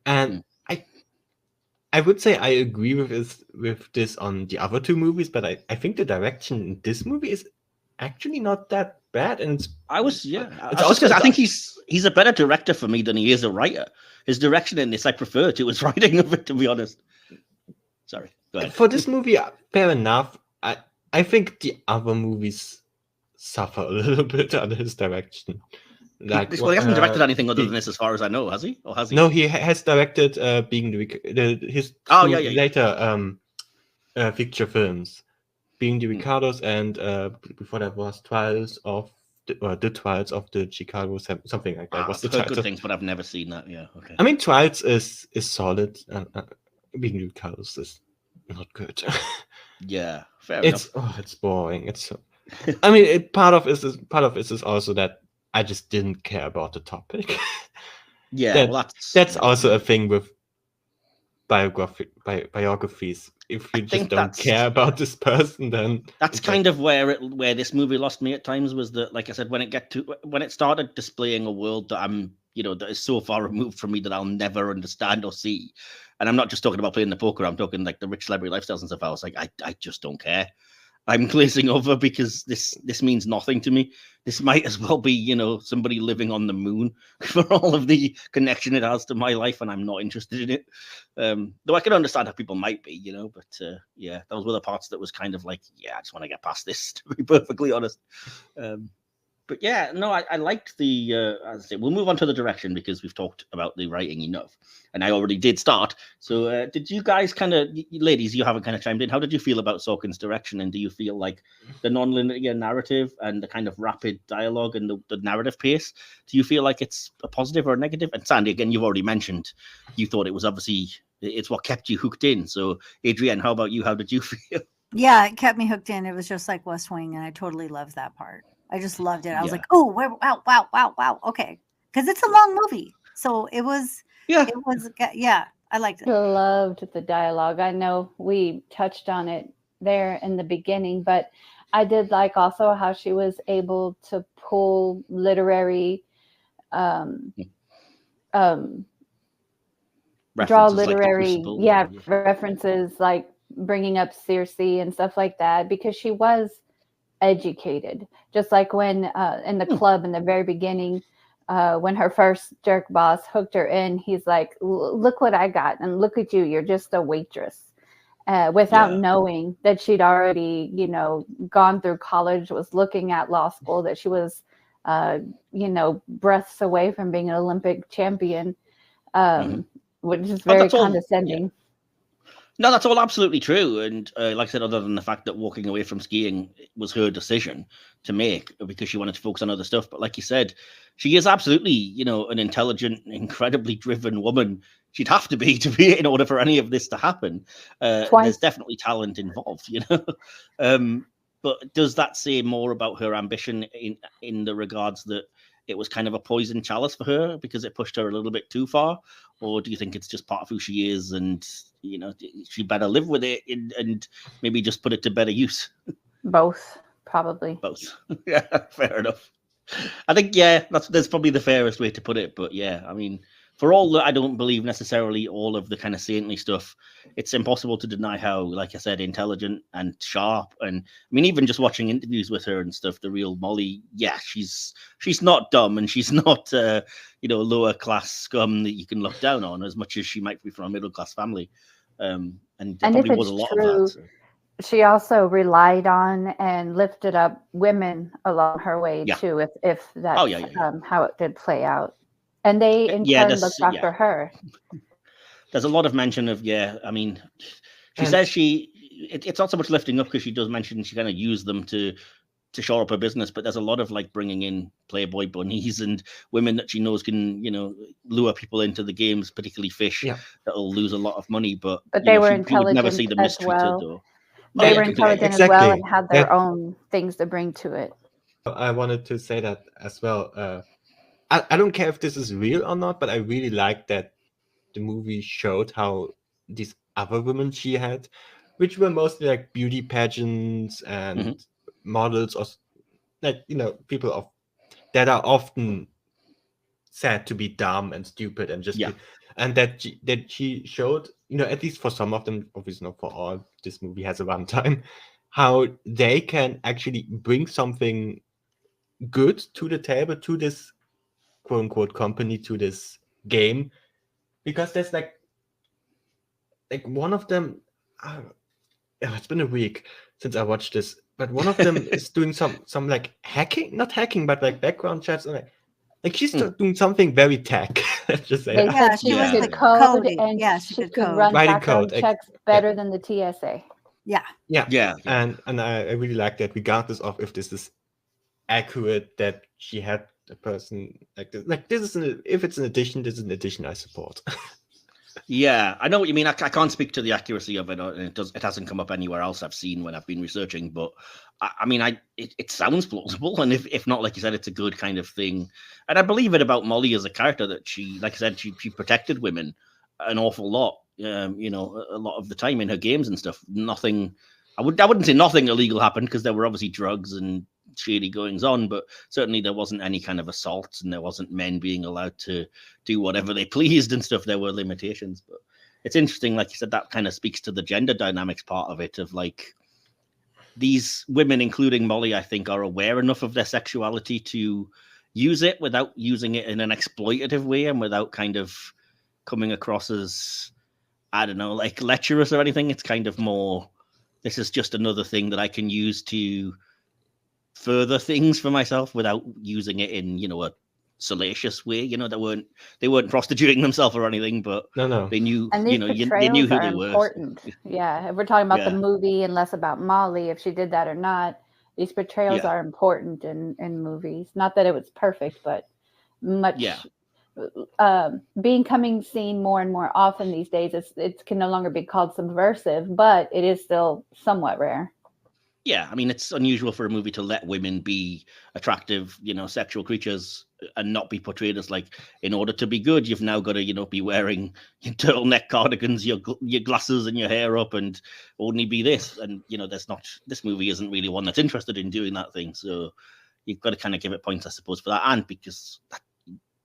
and I would say I agree with this on the other two movies, but I think the direction in this movie is actually not that bad, and it's I was It's just 'cause also- I think he's a better director for me than he is a writer. His direction in this I prefer to his writing of it, to be honest. Sorry, go ahead. for this movie. Fair enough. I think the other movies suffer a little bit under his direction. Like, Well, he hasn't directed anything other he- than this, as far as I know, has he? Or has he? No, he has directed Being his Oh, two yeah, yeah. later feature films, Being the Hmm. Ricardos, and before that was The Trials of the Chicago something like that. Ah, Was the I've heard title? good things, but I've never seen that. Yeah, okay. I mean, Trials is solid. Being the Ricardos is not good. Yeah, fair enough. It's boring. It's so... I mean, part of it is also that I just didn't care about the topic. Yeah, that- well, That's also a thing with biographies. If you think just don't that's- care about this person, then That's it's kind of where this movie lost me at times, was that, like I said, when it started displaying a world that that is so far removed from me that I'll never understand or see. And I'm not just talking about playing the poker, I'm talking like the rich celebrity lifestyles and stuff. I was like, I just don't care. I'm glazing over because this means nothing to me. This might as well be, somebody living on the moon for all of the connection it has to my life, and I'm not interested in it. Though I can understand how people might be, but yeah, those were the parts that was kind of like, yeah, I just want to get past this, to be perfectly honest. But yeah, no, I liked the. As I say, we'll move on to the direction because we've talked about the writing enough, and I already did start. So, did you guys ladies, you haven't kind of chimed in. How did you feel about Sorkin's direction, and do you feel like the non-linear narrative and the kind of rapid dialogue and the narrative pace? Do you feel like it's a positive or a negative? And Sandy, again, you've already mentioned you thought it was obviously it's what kept you hooked in. So, Adrienne, how about you? How did you feel? Yeah, it kept me hooked in. It was just like West Wing, and I totally loved that part. I just loved it. I was Yeah. like, oh, wow. Okay. Because it's a long movie. So it was, Yeah. I liked it. Loved the dialogue. I know we touched on it there in the beginning, but I did like also how she was able to pull literary draw References like the literary Crucible. references, like bringing up Circe and stuff like that, because she was educated, just like when in the club in the very beginning, when her first jerk boss hooked her in, he's like, look what I got, and look at you, you're just a waitress, without Yeah. knowing that she'd already gone through college, was looking at law school, that she was breaths away from being an Olympic champion, which is very that's all- condescending. No, that's all absolutely true. And like I said, other than the fact that walking away from skiing was her decision to make because she wanted to focus on other stuff. But like you said, she is absolutely, an intelligent, incredibly driven woman. She'd have to be in order for any of this to happen. There's definitely talent involved, But does that say more about her ambition in the regards that it was kind of a poison chalice for her because it pushed her a little bit too far? Or do you think it's just part of who she is and, she better live with it and maybe just put it to better use? Both, probably. Both. Yeah, fair enough. I think, that's probably the fairest way to put it. But yeah, I mean, for all that I don't believe necessarily all of the kind of saintly stuff, it's impossible to deny how, like I said, intelligent and sharp. And I mean, even just watching interviews with her and stuff, the real Molly, she's not dumb and she's not, lower class scum that you can look down on as much as she might be from a middle class family. And there And probably if was a it's lot true, of that. So. She also relied on and lifted up women along her way Yeah. too, if that's Oh, yeah. how it did play out. And they in turn looked after her. There's a lot of mention of, I mean, she And- says it's not so much lifting up because she does mention she kind of used them to shore up her business, but there's a lot of like bringing in Playboy bunnies and women that she knows can, lure people into the games, particularly fish that'll lose a lot of money. But they were she would never intelligent see them as mistreated well. though. They were completely. intelligent as well and Exactly. had their That- own things to bring to it. I wanted to say that as well. I don't care if this is real or not, but I really like that the movie showed how these other women she had, which were mostly like beauty pageants and models, or like people that are often said to be dumb and stupid and just and that she showed, at least for some of them, obviously not for all. This movie has a runtime, how they can actually bring something good to the table, to this quote unquote company, to this game, because there's like one of them. It's been a week since I watched this, but one of them is doing some like hacking, not hacking, but like background checks, and like she's doing something very tech. Let's just say They that. said she she was could like code, coding. and Yeah, she she could could code. run Writing background code, checks better than the TSA. Yeah. Yeah, Yeah. and I really like that, regardless of if this is accurate, that she had a person like this. Like this is if it's an addition, this is an addition I support. Yeah, I know what you mean. I can't speak to the accuracy of it. And it hasn't come up anywhere else I've seen when I've been researching. But I mean, it sounds plausible, and if not, like you said, it's a good kind of thing. And I believe it about Molly as a character, that she, like I said, she protected women an awful lot. You know, a lot of the time in her games and stuff. Nothing. I wouldn't say nothing illegal happened, because there were obviously drugs and shady goings on, but certainly there wasn't any kind of assaults, and there wasn't men being allowed to do whatever they pleased and stuff. There were limitations. But it's interesting, like you said, that kind of speaks to the gender dynamics part of it, of like these women, including Molly, I think, are aware enough of their sexuality to use it without using it in an exploitative way, and without kind of coming across as, I don't know, like lecherous or anything. It's kind of more, this is just another thing that I can use to further things for myself without using it in, you know, a salacious way. You know, they weren't prostituting themselves or anything, but No. they knew, And these you know, they portrayals knew who are they were. important. Yeah, if we're talking about Yeah. the movie and less about Molly, if she did that or not, these portrayals Yeah. are important in movies. Not that it was perfect, but much. Yeah. Becoming seen more and more often these days. It can no longer be called subversive, but it is still somewhat rare. Yeah, I mean, it's unusual for a movie to let women be attractive, you know, sexual creatures, and not be portrayed as like, in order to be good, you've now got to, you know, be wearing your turtleneck cardigans, your glasses, and your hair up, and only be this. And you know, this movie isn't really one that's interested in doing that thing. So you've got to kind of give it points, I suppose, for that, and because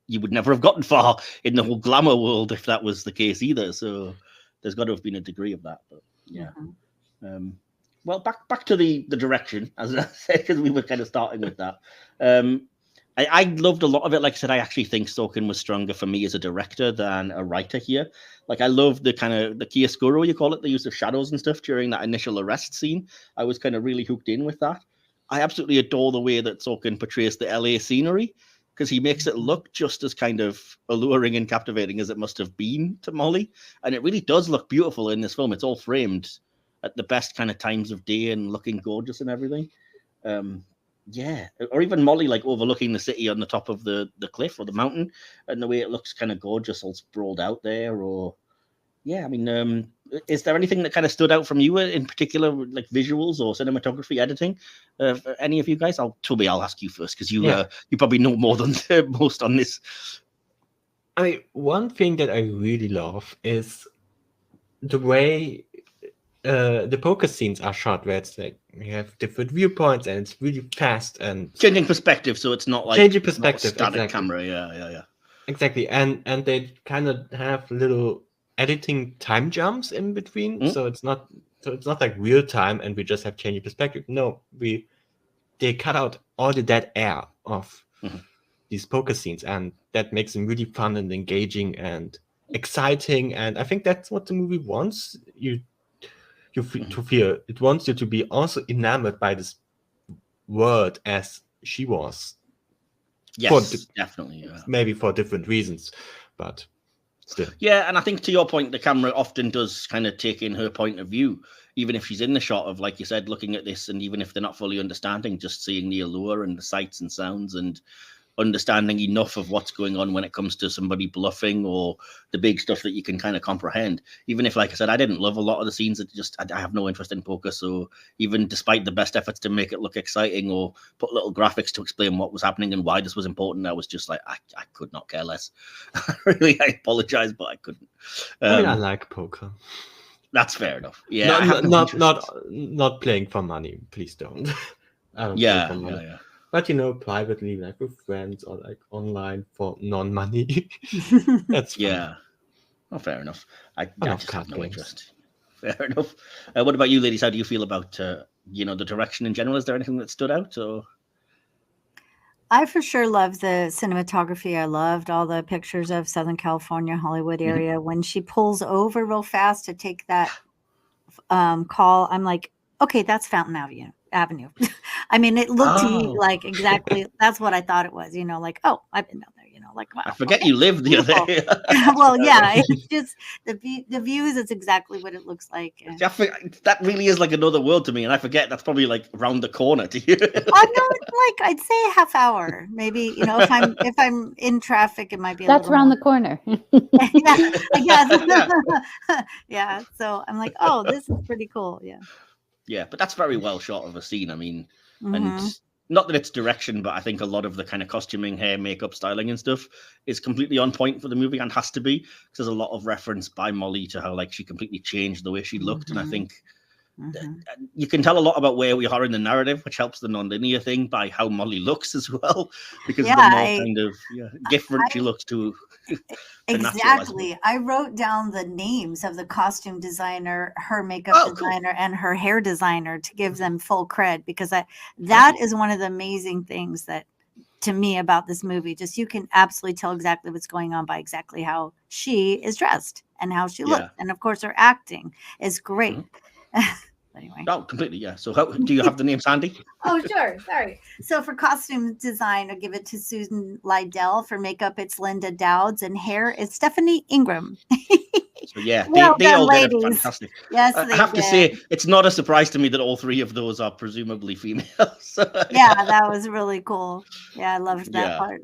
you would never have gotten far in the whole glamour world if that was the case either. So there's got to have been a degree of that. But yeah. Mm-hmm. Well, back to the direction, as I said, because we were kind of starting with that. I loved a lot of it. Like I said, I actually think Sorkin was stronger for me as a director than a writer here. Like, I love the kind of the chiaroscuro, you call it, the use of shadows and stuff during that initial arrest scene. I was kind of really hooked in with that. I absolutely adore the way that Sorkin portrays the LA scenery, because he makes it look just as kind of alluring and captivating as it must have been to Molly. And it really does look beautiful in this film. It's all framed at the best kind of times of day and looking gorgeous and everything. Yeah, or even Molly like overlooking the city on the top of the cliff or the mountain, and the way it looks kind of gorgeous, all sprawled out there. Or yeah, I mean, is there anything that kind of stood out from you in particular, like visuals or cinematography, editing? Any of you guys? Toby, I'll ask you first, because you probably know more than most on this. I mean, one thing that I really love is the way the poker scenes are shot, where it's like you have different viewpoints and it's really fast and changing perspective, so it's not like changing perspective, static exactly. camera. Yeah. Exactly, and they kind of have little editing time jumps in between, so it's not like real time and we just have changing perspective. No, they cut out all the dead air of these poker scenes, and that makes them really fun and engaging and exciting. And I think that's what the movie wants you to feel. It wants you to be also enamored by this world as she was. Yes, definitely. Yeah. Maybe for different reasons, but still. Yeah, and I think to your point, the camera often does kind of take in her point of view, even if she's in the shot of, like you said, looking at this, and even if they're not fully understanding, just seeing the allure and the sights and sounds and understanding enough of what's going on when it comes to somebody bluffing or the big stuff that you can kind of comprehend. Even if, like I said, I didn't love a lot of the scenes, I have no interest in poker. So even despite the best efforts to make it look exciting or put little graphics to explain what was happening and why this was important, I was just like, I could not care less. Really, I apologize, but I couldn't. I mean, I like poker. That's fair enough. Yeah, not playing for money. Please don't. I don't play for money. Yeah. But privately, like with friends or like online for non-money. That's fun. Yeah. Oh, fair enough. I just have no interest. Fair enough. What about you, ladies? How do you feel about the direction in general? Is there anything that stood out? Or I for sure love the cinematography. I loved all the pictures of Southern California, Hollywood Mhm. area. When she pulls over real fast to take that call, I'm like, okay, that's Fountain Avenue. I mean, it looked to me Oh, like exactly that's what I thought it was. Like, oh, I've been down there. Like, wow, I forget okay, you live near there. beautiful. That's Well, hilarious. yeah, it's just the views. It's exactly what it looks like. And That really is like another world to me, and I forget that's probably like around the corner to you. I know it's like I'd say a half hour, maybe. If I'm in traffic, it might be a That's little around more. the corner. Yeah, I Yeah. guess. Yeah. So I'm like, oh, this is pretty cool. Yeah. Yeah, but that's very well shot of a scene. I mean, and Hmm. not that it's direction, but I think a lot of the kind of costuming, hair, makeup, styling, and stuff is completely on point for the movie and has to be because there's a lot of reference by Molly to how like she completely changed the way she looked, and I think Hmm. you can tell a lot about where we are in the narrative, which helps the non-linear thing by how Molly looks as well, because Yeah. the more kind of different she I looks to natural, I suppose. exactly. I wrote down the names of the costume designer, her makeup Oh, cool. designer, and her hair designer to give them full cred because that Thank you. is one of the amazing things that to me about this movie. Just you can absolutely tell exactly what's going on by exactly how she is dressed and how she looks. Yeah. And of course her acting is great. Mhm. Anyway. Oh, completely. Yeah. So, how do you have the names handy? Oh, sure. Sorry. So for costume design, I'll give it to Susan Lydell. For makeup, it's Linda Dowds. And hair, it's Stephanie Ingram. So yeah, they, Well they done, all did it ladies. fantastic. Yes, I they have to did. say, it's not a surprise to me that all three of those are presumably female. So, Yeah, that was really cool. Yeah, I loved that yeah, part.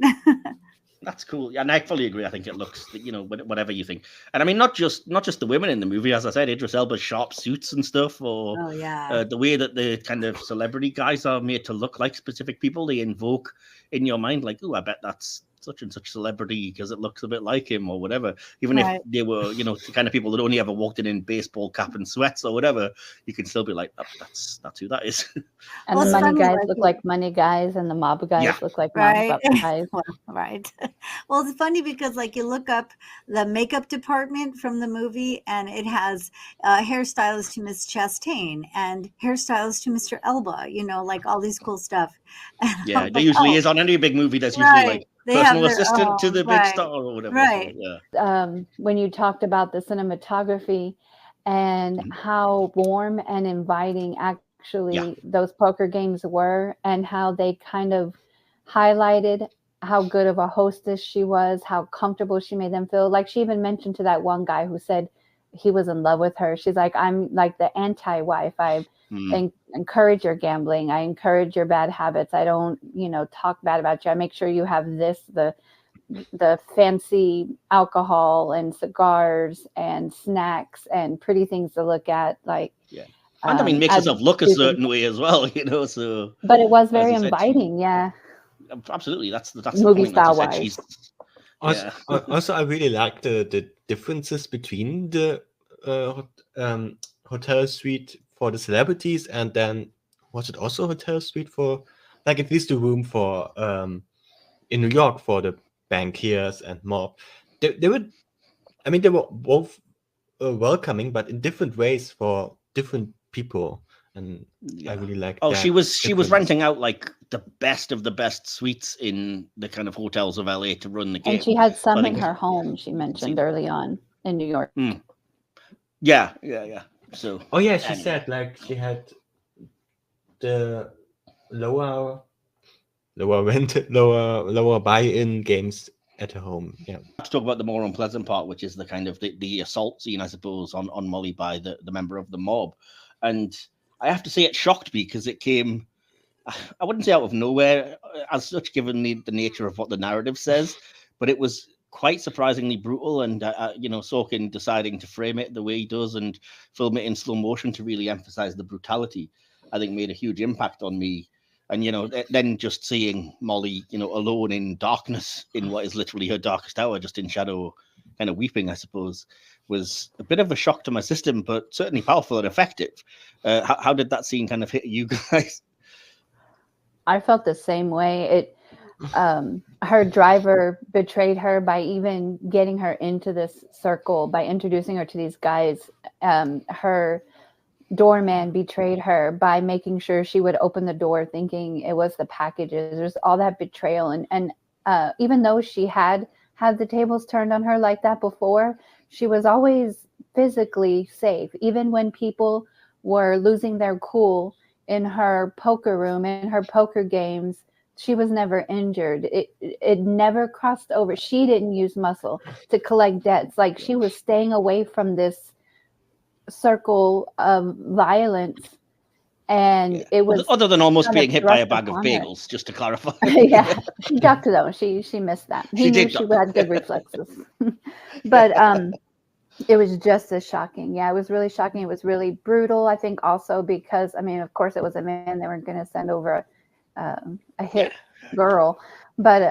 that's cool. Yeah, and I fully agree. I think it looks, whatever you think. And I mean, not just the women in the movie, as I said, Idris Elba's sharp suits and stuff, or Oh, yeah. the way that the kind of celebrity guys are made to look like specific people. They invoke in your mind, like, oh, I bet that's such and such celebrity because it looks a bit like him or whatever. Even if Right. they were, the kind of people that only ever walked in baseball cap and sweats or whatever, you can still be like, that's who that is. And Well, the it's money funny, guys like, look like money guys, and the mob guys Yeah. look like mob right. guys. Well, right. Well, it's funny because like you look up the makeup department from the movie and it has hairstylist to Miss Chastain and hairstylist to Mr. Elba, like all these cool stuff. And I Yeah, was there like, usually oh, is on any big movie. There's usually right. like They have personal their assistant to own, the big right. star or whatever. So Right. yeah. When you talked about the cinematography and Mhm. how warm and inviting actually Yeah. those poker games were, and how they kind of highlighted how good of a hostess she was, how comfortable she made them feel. Like she even mentioned to that one guy who said he was in love with her. She's like, I'm like the anti-wife. I encourage your gambling. I encourage your bad habits. I don't, talk bad about you. I make sure you have the fancy alcohol and cigars and snacks and pretty things to look at, like Yeah. And I mean, makes as herself look a Susan, certain way as well, So but it was as very you said, inviting, yeah, absolutely. That's the movie point. As you style said, wise. Also, yeah. also I really like the differences between the hotel suite for the celebrities and then was it also hotel suite for like at least the room for in New York for the bankiers and mob. They were, I mean, they were both welcoming, but in different ways for different people, and I really like Oh, that. she was difference. renting out like the best of the best suites in the kind of hotels of LA to run the game. And she had some So I in think her home, she mentioned early on in New York. Yeah. So Oh yeah, she anyway. said like she had the lower rent, lower buy-in games at her home. Yeah. To talk about the more unpleasant part, which is the kind of the assault scene, I suppose, on Molly by the member of the mob. And I have to say it shocked me because it came, I wouldn't say out of nowhere as such, given the nature of what the narrative says, but it was quite surprisingly brutal. And, Sorkin deciding to frame it the way he does and film it in slow motion to really emphasize the brutality, I think made a huge impact on me. And, then just seeing Molly, alone in darkness in what is literally her darkest hour, just in shadow, kind of weeping, I suppose, was a bit of a shock to my system, but certainly powerful and effective. How did that scene kind of hit you guys? I felt the same way. Her driver betrayed her by even getting her into this circle, by introducing her to these guys. Her doorman betrayed her by making sure she would open the door thinking it was the packages. There's all that betrayal. And even though she had the tables turned on her like that before, she was always physically safe. Even when people were losing their cool in her poker room, in her poker games, she was never injured. It never crossed over. She didn't use muscle to collect debts. Like, she was staying away from this circle of violence. And it was, other than almost kind of being hit by a thrust bag of upon her. bagels, just to clarify. Yeah, she ducked though. She missed that. He She knew did she duck. had good reflexes. But it was just as shocking. Yeah, it was really shocking. It was really brutal. I think also because, I mean, of course, it was a man. They weren't going to send over a hit girl. But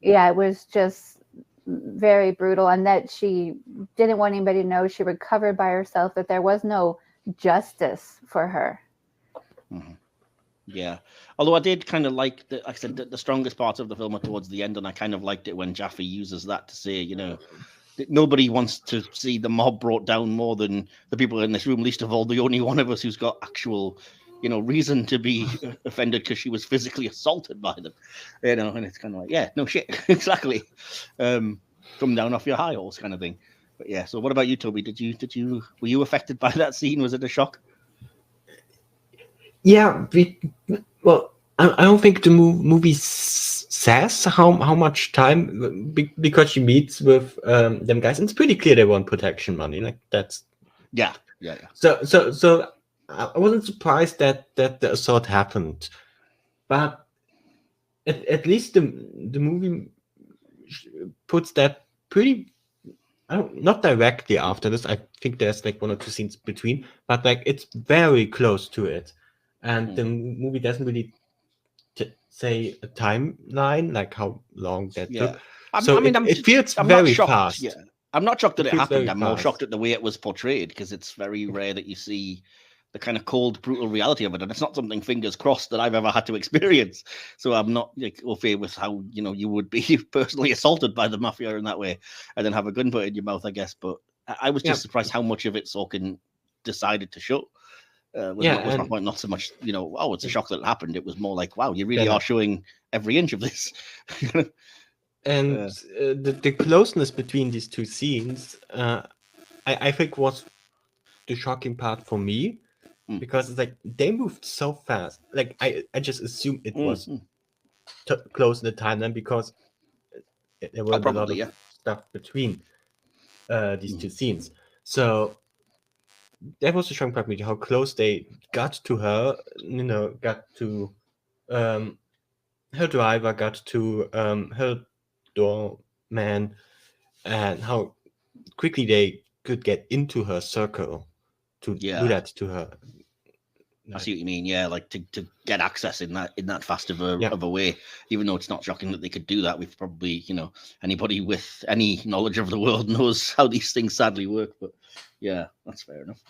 yeah, it was just very brutal. And that she didn't want anybody to know. She recovered by herself, that there was no justice for her. Mhm. Yeah, although I did kind of like like I said, the strongest parts of the film are towards the end, and I kind of liked it when Jaffe uses that to say, you know, that nobody wants to see the mob brought down more than the people in this room, least of all the only one of us who's got actual, you know, reason to be offended because she was physically assaulted by them, you know. And it's kind of like, yeah, no shit, exactly, come down off your high horse kind of thing. But yeah, so what about you, Toby? Were you affected by that scene? Was it a shock? Yeah, well, I don't think the movie says how much time, because she meets with them guys, and it's pretty clear they want protection money. Like, that's Yeah. So I wasn't surprised that the assault happened, but at least the movie puts that pretty. Not directly after this. I think there's like 1 or 2 scenes between, but like it's very close to it. And the movie doesn't really say a timeline, like how long that took. So it feels very fast. Yeah, I'm not shocked that it happened. I'm more fast. shocked at the way it was portrayed, because it's very rare that you see the kind of cold, brutal reality of it, and it's not something, fingers crossed, that I've ever had to experience. So I'm not like au fait with how, you know, you would be personally assaulted by the mafia in that way, and then have a gun put in your mouth, I guess. But I was just surprised how much of it Sorkin decided to show. Was my point. Not so much, you know, oh, it's a shock that it happened. It was more like, wow, you really are showing every inch of this. And the closeness between these 2 scenes, I think was the shocking part for me, because it's like they moved so fast. Like I just assumed it was close in the timeline, because there were a lot of stuff between these 2 scenes. So that was a shocking part for me, how close they got to her. You know, got to her driver, got to her doorman, and how quickly they could get into her circle to do that to her. I see what you mean. Yeah, like to get access in that fast of a way. Even though it's not shocking that they could do that, we've probably, you know, anybody with any knowledge of the world knows how these things sadly work. But yeah, that's fair enough.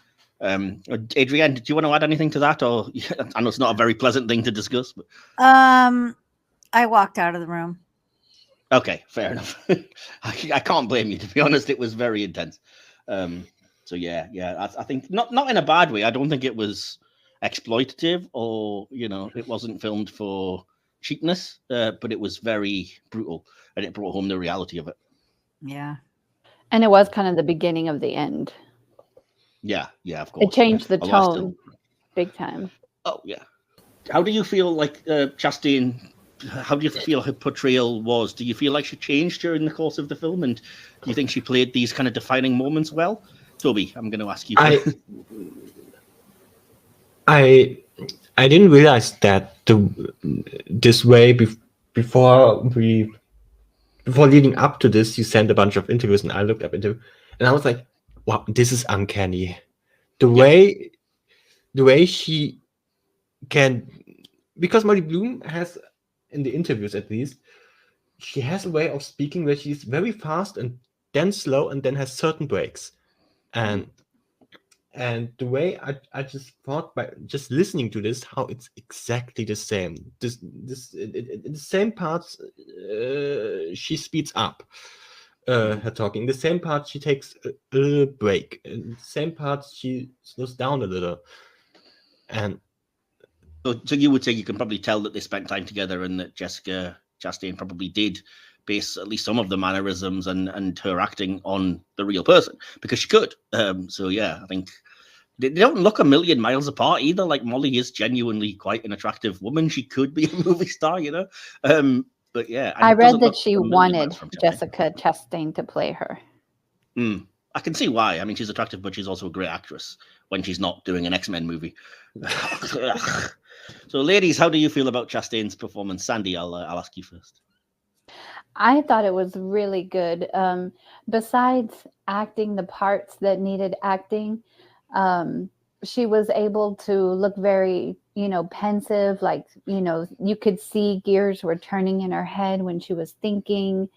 Adrienne, do you want to add anything to that? Or I know it's not a very pleasant thing to discuss, but I walked out of the room. Okay, fair enough. I can't blame you, to be honest. It was very intense. So yeah, I think not in a bad way. I don't think it was exploitative, or, you know, it wasn't filmed for cheapness, but it was very brutal, and it brought home the reality of it. Yeah. And it was kind of the beginning of the end. Yeah, of course. It changed the tone big time. Oh, yeah. How do you feel like Chastain, how do you feel her portrayal was? Do you feel like she changed during the course of the film? And do you think she played these kind of defining moments well? Toby, I'm going to ask you. I didn't realize that this way before leading up to this, you sent a bunch of interviews, and I looked up into, and I was like, wow, this is uncanny. The way she can, because Molly Bloom has, in the interviews at least, she has a way of speaking where she's very fast and then slow, and then has certain breaks. And the way I just thought, by just listening to this, how it's exactly the same. In the same parts, she speeds up. her talking. The same part she takes a little break. In the same part she slows down a little. And so you would say you can probably tell that they spent time together, and that Jessica Chastain probably did base at least some of the mannerisms and her acting on the real person, because she could. So yeah, I think they don't look a million miles apart either. Like, Molly is genuinely quite an attractive woman. She could be a movie star, you know. But yeah, and I it read doesn't that look she a million wanted miles from Chastain. Jessica Chastain to play her. I can see why. I mean, she's attractive, but she's also a great actress when she's not doing an X-Men movie. So, ladies, how do you feel about Chastain's performance? Sandy, I'll ask you first. I thought it was really good. Besides acting the parts that needed acting, she was able to look very, pensive. Like, you could see gears were turning in her head when she was thinking.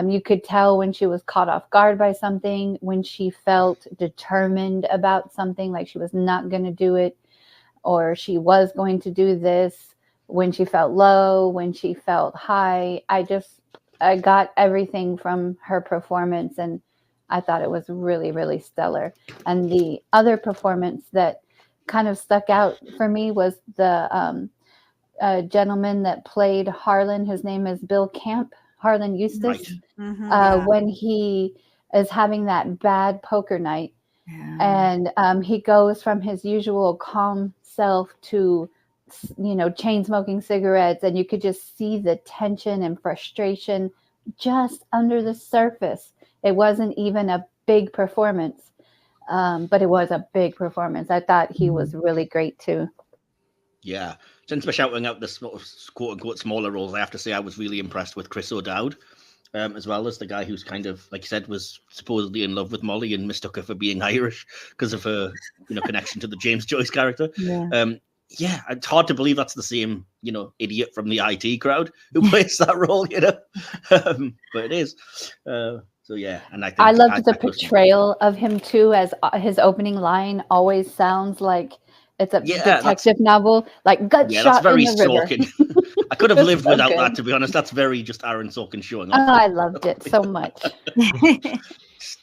You could tell when she was caught off guard by something, when she felt determined about something, like she was not going to do it, or she was going to do this, when she felt low, when she felt high. I got everything from her performance, and I thought it was really, really stellar. And the other performance that kind of stuck out for me was the gentleman that played Harlan. His name is Bill Camp, Harlan Eustace. Right. When he is having that bad poker night, and he goes from his usual calm self to chain smoking cigarettes, and you could just see the tension and frustration just under the surface. It wasn't even a big performance, but it was a big performance. I thought he was really great too. Yeah, since we're shouting out the sort of quote unquote smaller roles, I have to say I was really impressed with Chris O'Dowd, as well as the guy who's kind of, like you said, was supposedly in love with Molly and mistook her for being Irish because of her, connection to the James Joyce character. Yeah, it's hard to believe that's the same, idiot from the IT crowd who plays that role, but it is. So yeah, and I loved the portrayal of him too, as his opening line always sounds like it's a detective novel, like gut shot that's very in the river. Sorkin. I could have lived without good. that, to be honest. That's very just Aaron Sorkin showing off. Oh, I loved it so much.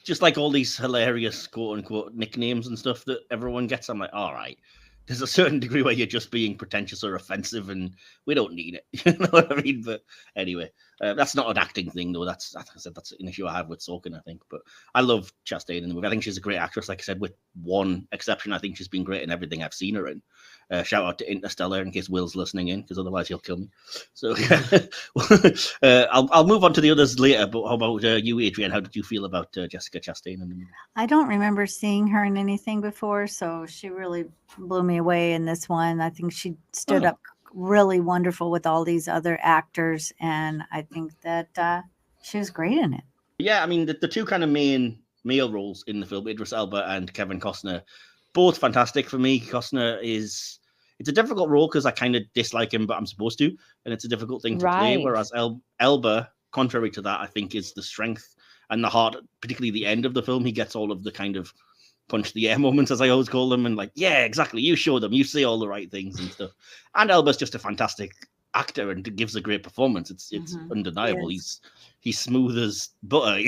Just like all these hilarious quote unquote nicknames and stuff that everyone gets, I'm like, all right. There's a certain degree where you're just being pretentious or offensive, and we don't need it. You know what I mean? But anyway, that's not an acting thing, though. That's, like I said, that's an issue I have with Sorkin, I think. But I love Chastain in the movie. I think she's a great actress. Like I said, with one exception, I think she's been great in everything I've seen her in. Shout out to Interstellar in case Will's listening in, because otherwise he'll kill me. So I'll move on to the others later. But how about you, Adrienne? How did you feel about Jessica Chastain in the movie? I don't remember seeing her in anything before, so she really blew me away in this one. I think she stood up really wonderful with all these other actors, and I think that she was great in it. Yeah, I mean, the two kind of main male roles in the film, Idris Elba and Kevin Costner, both fantastic for me. Costner it's a difficult role because I kind of dislike him, but I'm supposed to, and it's a difficult thing to play. Whereas Elba, contrary to that, I think is the strength and the heart, particularly the end of the film. He gets all of the kind of punch the air moments, as I always call them, and like, yeah, exactly. You show them, you say all the right things and stuff. And Elba's just a fantastic actor and gives a great performance. It's undeniable. He's smooth as butter,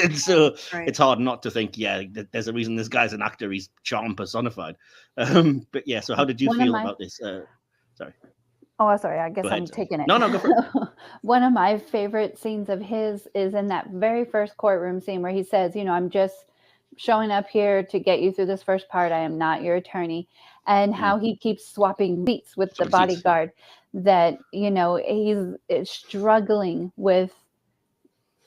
and so it's hard not to think, yeah, there's a reason this guy's an actor. He's charm personified. But yeah, so how did you feel about this? Sorry. Oh, sorry. I guess I'm taking it. No, go for it. One of my favorite scenes of his is in that very first courtroom scene where he says, I'm just showing up here to get you through this first part. I am not your attorney. And how he keeps swapping seats with the bodyguard, that, he's struggling with,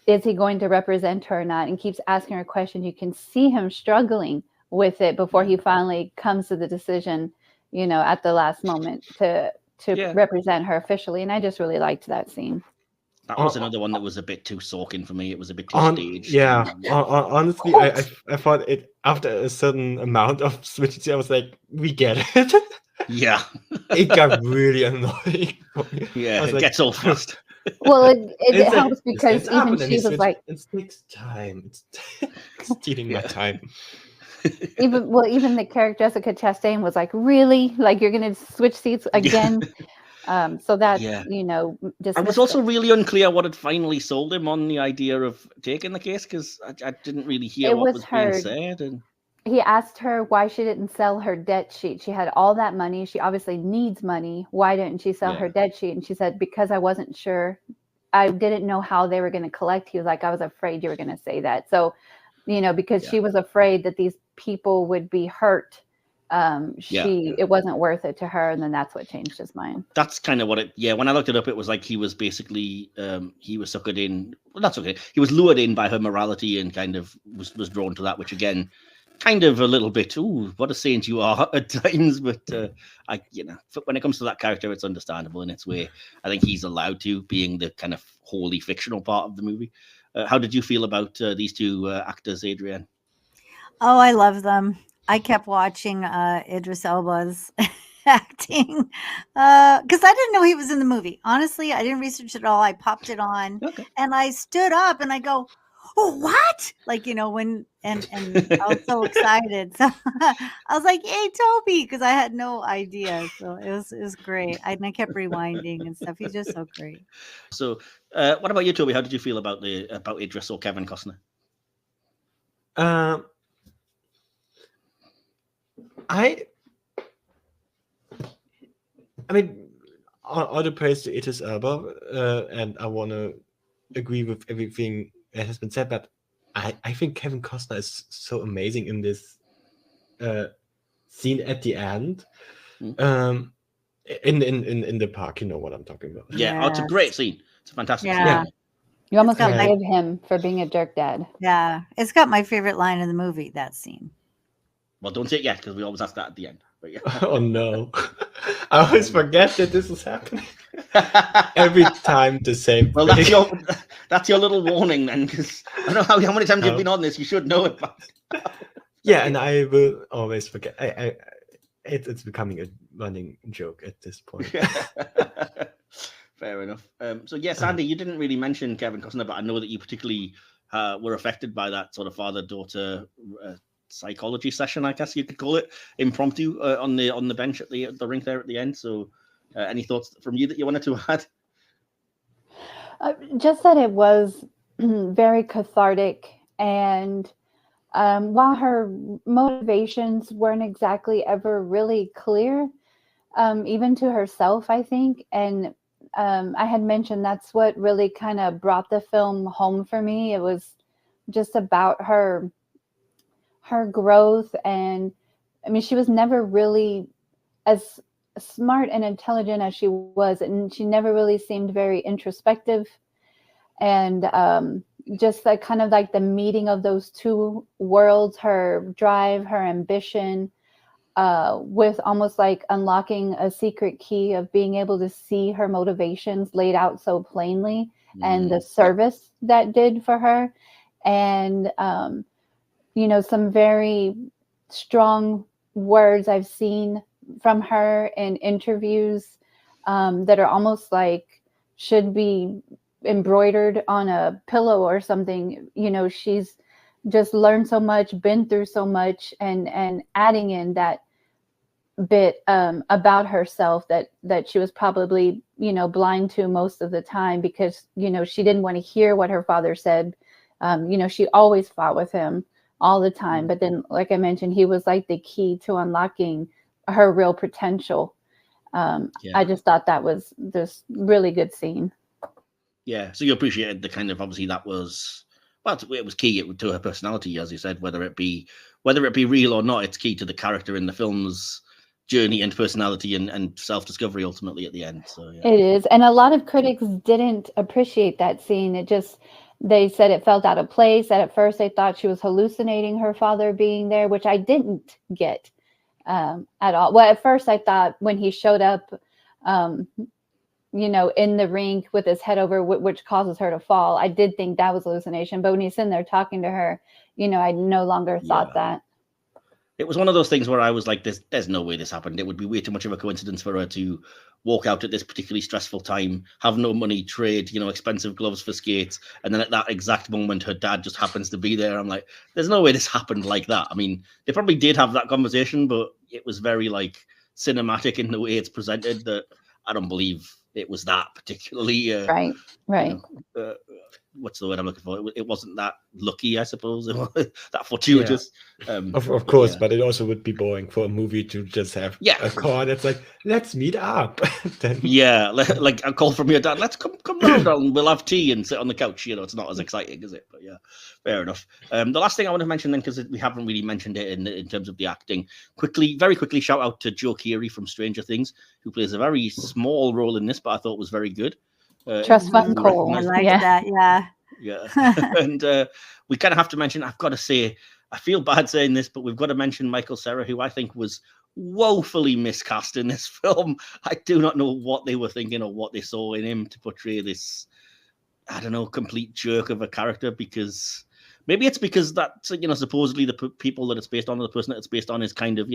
is he going to represent her or not? And keeps asking her questions. You can see him struggling with it before he finally comes to the decision, at the last moment to represent her officially. And I just really liked that scene. That was another one that was a bit too Sorkin for me. It was a bit too staged. Yeah, honestly, I thought it, after a certain amount of switches, I was like, we get it. Yeah. It got really annoying. Yeah, it gets old fast. Well, it helps because even she was like, it takes time. It's stealing my time. Even the character Jessica Chastain was like, really? Like, you're going to switch seats again? So that, Yeah. I was dismissed also really unclear what had finally sold him on the idea of taking the case, because I didn't really hear what was being said. And he asked her why she didn't sell her debt sheet. She had all that money. She obviously needs money. Why didn't she sell her debt sheet? And she said, because I wasn't sure. I didn't know how they were going to collect. He was like, I was afraid you were going to say that. So, because she was afraid that these people would be hurt. It wasn't worth it to her. And then that's what changed his mind. That's kind of what when I looked it up, it was like he was basically, he was suckered in. Well, that's okay. He was lured in by her morality and kind of was drawn to that, which again, kind of a little bit, ooh, what a saint you are at times. But when it comes to that character, it's understandable in its way. I think he's allowed to, being the kind of wholly fictional part of the movie. How did you feel about these two actors, Adrienne? Oh, I love them. I kept watching Idris Elba's acting because I didn't know he was in the movie. Honestly, I didn't research it at all. I popped it on and I stood up and I go, oh, what? When and I was so excited. So I was like, hey, Toby, because I had no idea. So it was great. I kept rewinding and stuff. He's just so great. So what about you, Toby? How did you feel about Idris or Kevin Costner? I mean, all the praise to Idris Elba, and I want to agree with everything that has been said, but I think Kevin Costner is so amazing in this scene at the end, in the park. You know what I'm talking about? Yeah, it's a great scene. It's a fantastic scene. Yeah. You almost forgive him for being a jerk dad. Yeah, it's got my favorite line in the movie, that scene. Well, don't say it yet, because we always ask that at the end. But yeah. Oh no, I always forget that this is happening. Every time the same. Well, that's your little warning then, because I don't know how many times you've been on this. You should know it. Yeah, and I will always forget. It's becoming a running joke at this point. Fair enough. So yes, Andy, you didn't really mention Kevin Costner, but I know that you particularly were affected by that sort of father-daughter psychology session, I guess you could call it, impromptu on the bench at the rink there at the end. So any thoughts from you that you wanted to add? Just that it was very cathartic, and while her motivations weren't exactly ever really clear, even to herself, I think, and I had mentioned that's what really kind of brought the film home for me. It was just about her growth, and I mean, she was never really as smart and intelligent as she was, and she never really seemed very introspective. And just like kind of like the meeting of those two worlds, her drive, her ambition, with almost like unlocking a secret key of being able to see her motivations laid out so plainly, and the service that did for her. And some very strong words I've seen from her in interviews that are almost like should be embroidered on a pillow or something. She's just learned so much, been through so much, and adding in that bit about herself that she was probably blind to most of the time, because she didn't want to hear what her father said. She always fought with him all the time, but then, like I mentioned, he was like the key to unlocking her real potential. I just thought that was this really good scene. Yeah, so you appreciated the kind of, obviously that was, well, it was key to her personality, as you said, whether it be real or not, it's key to the character in the film's journey and personality and self-discovery ultimately at the end. So yeah. It is, and a lot of critics didn't appreciate that scene. They said it felt out of place. That at first they thought she was hallucinating her father being there, which I didn't get at all. Well, at first I thought when he showed up, in the rink with his head over, which causes her to fall, I did think that was hallucination. But when he's sitting there talking to her, I no longer thought that. It was one of those things where I was like, there's no way this happened. It would be way too much of a coincidence for her to walk out at this particularly stressful time, have no money, trade, expensive gloves for skates. And then at that exact moment, her dad just happens to be there. I'm like, there's no way this happened like that. I mean, they probably did have that conversation, but it was very like cinematic in the way it's presented that I don't believe it was that particularly. Right. Right. What's the word I'm looking for? It wasn't that lucky, I suppose. It was that fortuitous. Of course, yeah. but it also would be boring for a movie to just have Yeah. a call that's like, let's meet up. Then, Yeah, like a call from your dad. Let's come round and we'll have tea and sit on the couch. It's not as exciting, is it? But yeah, fair enough. The last thing I want to mention then, because we haven't really mentioned it in terms of the acting, very quickly, shout out to Joe Keery from Stranger Things, who plays a very small role in this, but I thought was very good. Trust Fund we Cole. I recognise- like Yeah. that. Yeah. Yeah, and we kind of have to mention. I've got to say, I feel bad saying this, but we've got to mention Michael Cera, who I think was woefully miscast in this film. I do not know what they were thinking or what they saw in him to portray this, I don't know, complete jerk of a character. Because maybe it's because that supposedly the people that it's based on, or the person that it's based on, is kind of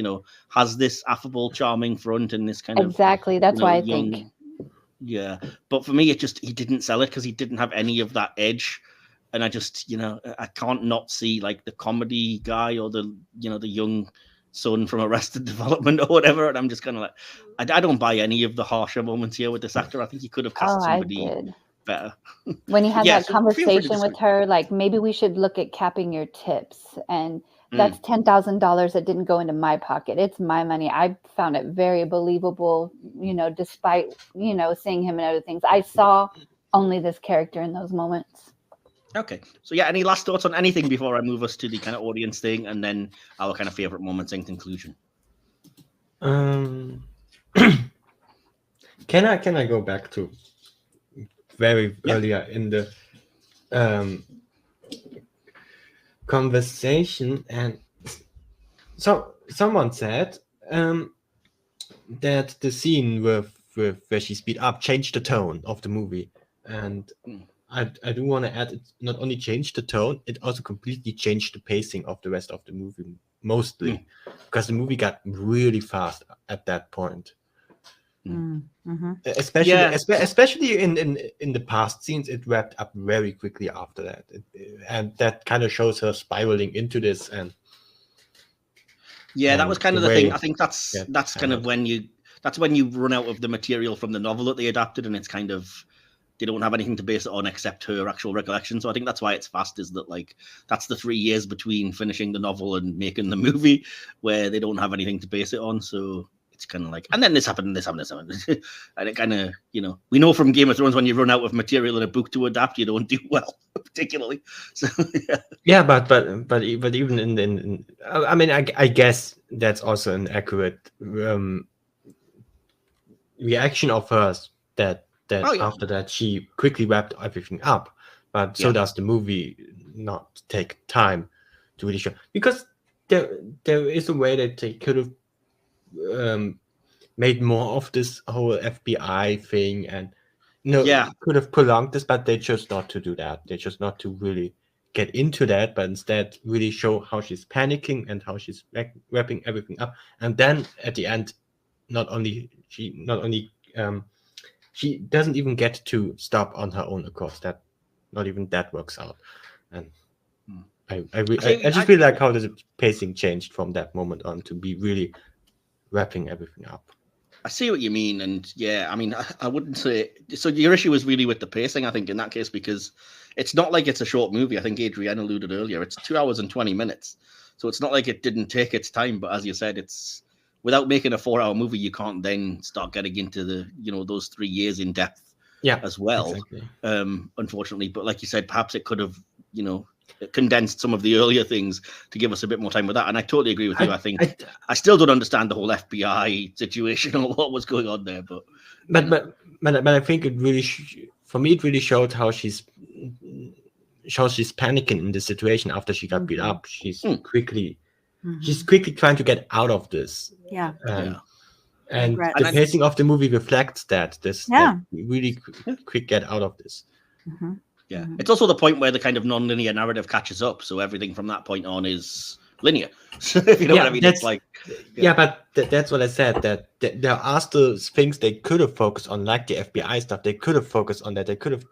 has this affable, charming front and this kind of Exactly. That's why I young, think. Yeah, but for me, he didn't sell it because he didn't have any of that edge, and I just, I can't not see like the comedy guy or the young son from Arrested Development or whatever, and I'm just kind of like, I don't buy any of the harsher moments here with this actor. I think he could have cast I somebody did. better. When he had Yeah, that so feel free to conversation with disagree. her, like maybe we should look at capping your tips, and Mm. that's $10,000 that didn't go into my pocket. It's my money. I found it very believable, despite seeing him in other things. I saw only this character in those moments. Okay, so yeah, any last thoughts on anything before I move us to the kind of audience thing and then our kind of favorite moments in conclusion? Can I go back to very earlier in the conversation, and so someone said that the scene with where she speed up changed the tone of the movie, and I do want to add, it not only changed the tone, it also completely changed the pacing of the rest of the movie, mostly because the movie got really fast at that point. Mm-hmm. Especially in the past scenes, it wrapped up very quickly after that, and that kind of shows her spiraling into this. And that was kind of the thing. I think that's kind of when you run out of the material from the novel that they adapted, and it's kind of, they don't have anything to base it on except her actual recollection. So I think that's why it's fast, is that like that's the 3 years between finishing the novel and making the movie where they don't have anything to base it on. So it's kind of like, and then this happened, and this happened, and it kind of, we know from Game of Thrones, when you run out of material in a book to adapt, you don't do well, particularly. So but even in I mean, I guess that's also an accurate reaction of hers, that after that she quickly wrapped everything up, but so does the movie not take time to really show, because there is a way that they could have made more of this whole FBI thing, and could have prolonged this, but they chose not to do that. They chose not to really get into that, but instead really show how she's panicking and how she's wrapping everything up. And then at the end, she doesn't even get to stop on her own accord. That not even that works out. And I just feel like how the pacing changed from that moment on to be really wrapping everything up. I see what you mean, and I mean, I wouldn't say so. Your issue is really with the pacing, I think, in that case, because it's not like it's a short movie. I think Adrienne alluded earlier; it's 2 hours and 20 minutes, so it's not like it didn't take its time. But as you said, it's without making a 4-hour movie, you can't then start getting into the those 3 years in depth, as well. Exactly. Unfortunately, but like you said, perhaps it could have condensed some of the earlier things to give us a bit more time with that. And I totally agree with you. I think I still don't understand the whole FBI situation or what was going on there, but I think it really for me it really showed how she's panicking in this situation after she got beat up. She's quickly trying to get out of this. And the pacing of the movie reflects that really quick get out of this. It's also the point where the kind of non-linear narrative catches up, so everything from that point on is linear. If you know what I mean? It's like but that's what I said, that there are still things they could have focused on, like the FBI stuff. They could have focused on that. They could have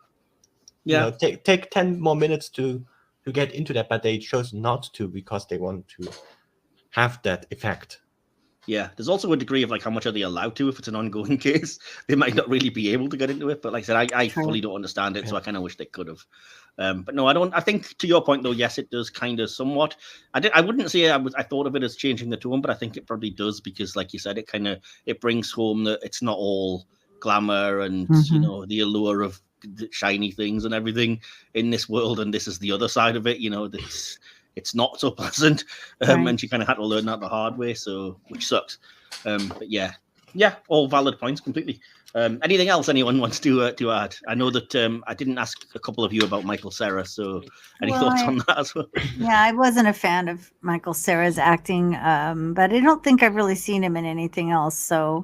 take 10 more minutes to get into that, but they chose not to because they want to have that effect. Yeah, there's also a degree of like how much are they allowed to if it's an ongoing case. They might not really be able to get into it. But like I said, I True. fully don't understand it, so I kind of wish they could have. But no, I don't. I think to your point though, yes, it does kind of somewhat. I wouldn't say I thought of it as changing the tone, but I think it probably does because, like you said, it brings home that it's not all glamour and Mhm. the allure of the shiny things and everything in this world, and this is the other side of it. That's it's not so pleasant, Right. and she kind of had to learn that the hard way, so which sucks. But yeah, all valid points completely. Anything else anyone wants to add? I know that I didn't ask a couple of you about Michael Cera, so any Well, thoughts on that as well? Yeah, I wasn't a fan of Michael Cera's acting, but I don't think I've really seen him in anything else. So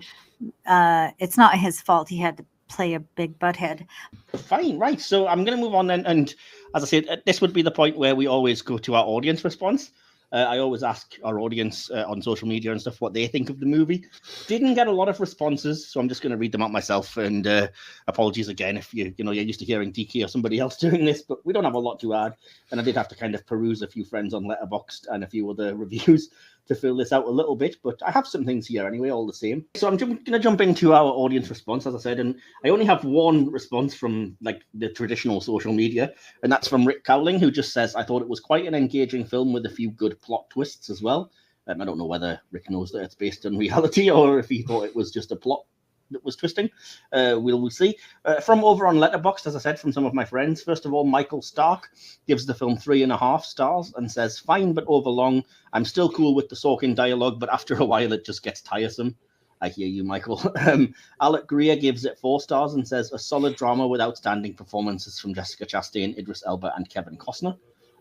it's not his fault. He had to play a big butthead. Fine, right. So I'm going to move on then. And as I said, this would be the point where we always go to our audience response. I always ask our audience on social media and stuff what they think of the movie. Didn't get a lot of responses, so I'm just going to read them out myself. And apologies again if you're used to hearing DK or somebody else doing this, but we don't have a lot to add. And I did have to kind of peruse a few friends on Letterboxd and a few other reviews to fill this out a little bit, but I have some things here anyway, all the same. So I'm going to jump into our audience response, as I said, and I only have one response from like the traditional social media, and that's from Rick Cowling, who just says, I thought it was quite an engaging film with a few good plot twists as well. I don't know whether Rick knows that it's based on reality or if he thought it was just a plot that was twisting. We'll see. From over on Letterboxd, as I said, from some of my friends, first of all, Michael Stark gives the film 3.5 stars and says, fine, but overlong. I'm still cool with the Sorkin dialogue, but after a while, it just gets tiresome. I hear you, Michael. Alec Greer gives it 4 stars and says, a solid drama with outstanding performances from Jessica Chastain, Idris Elba, and Kevin Costner.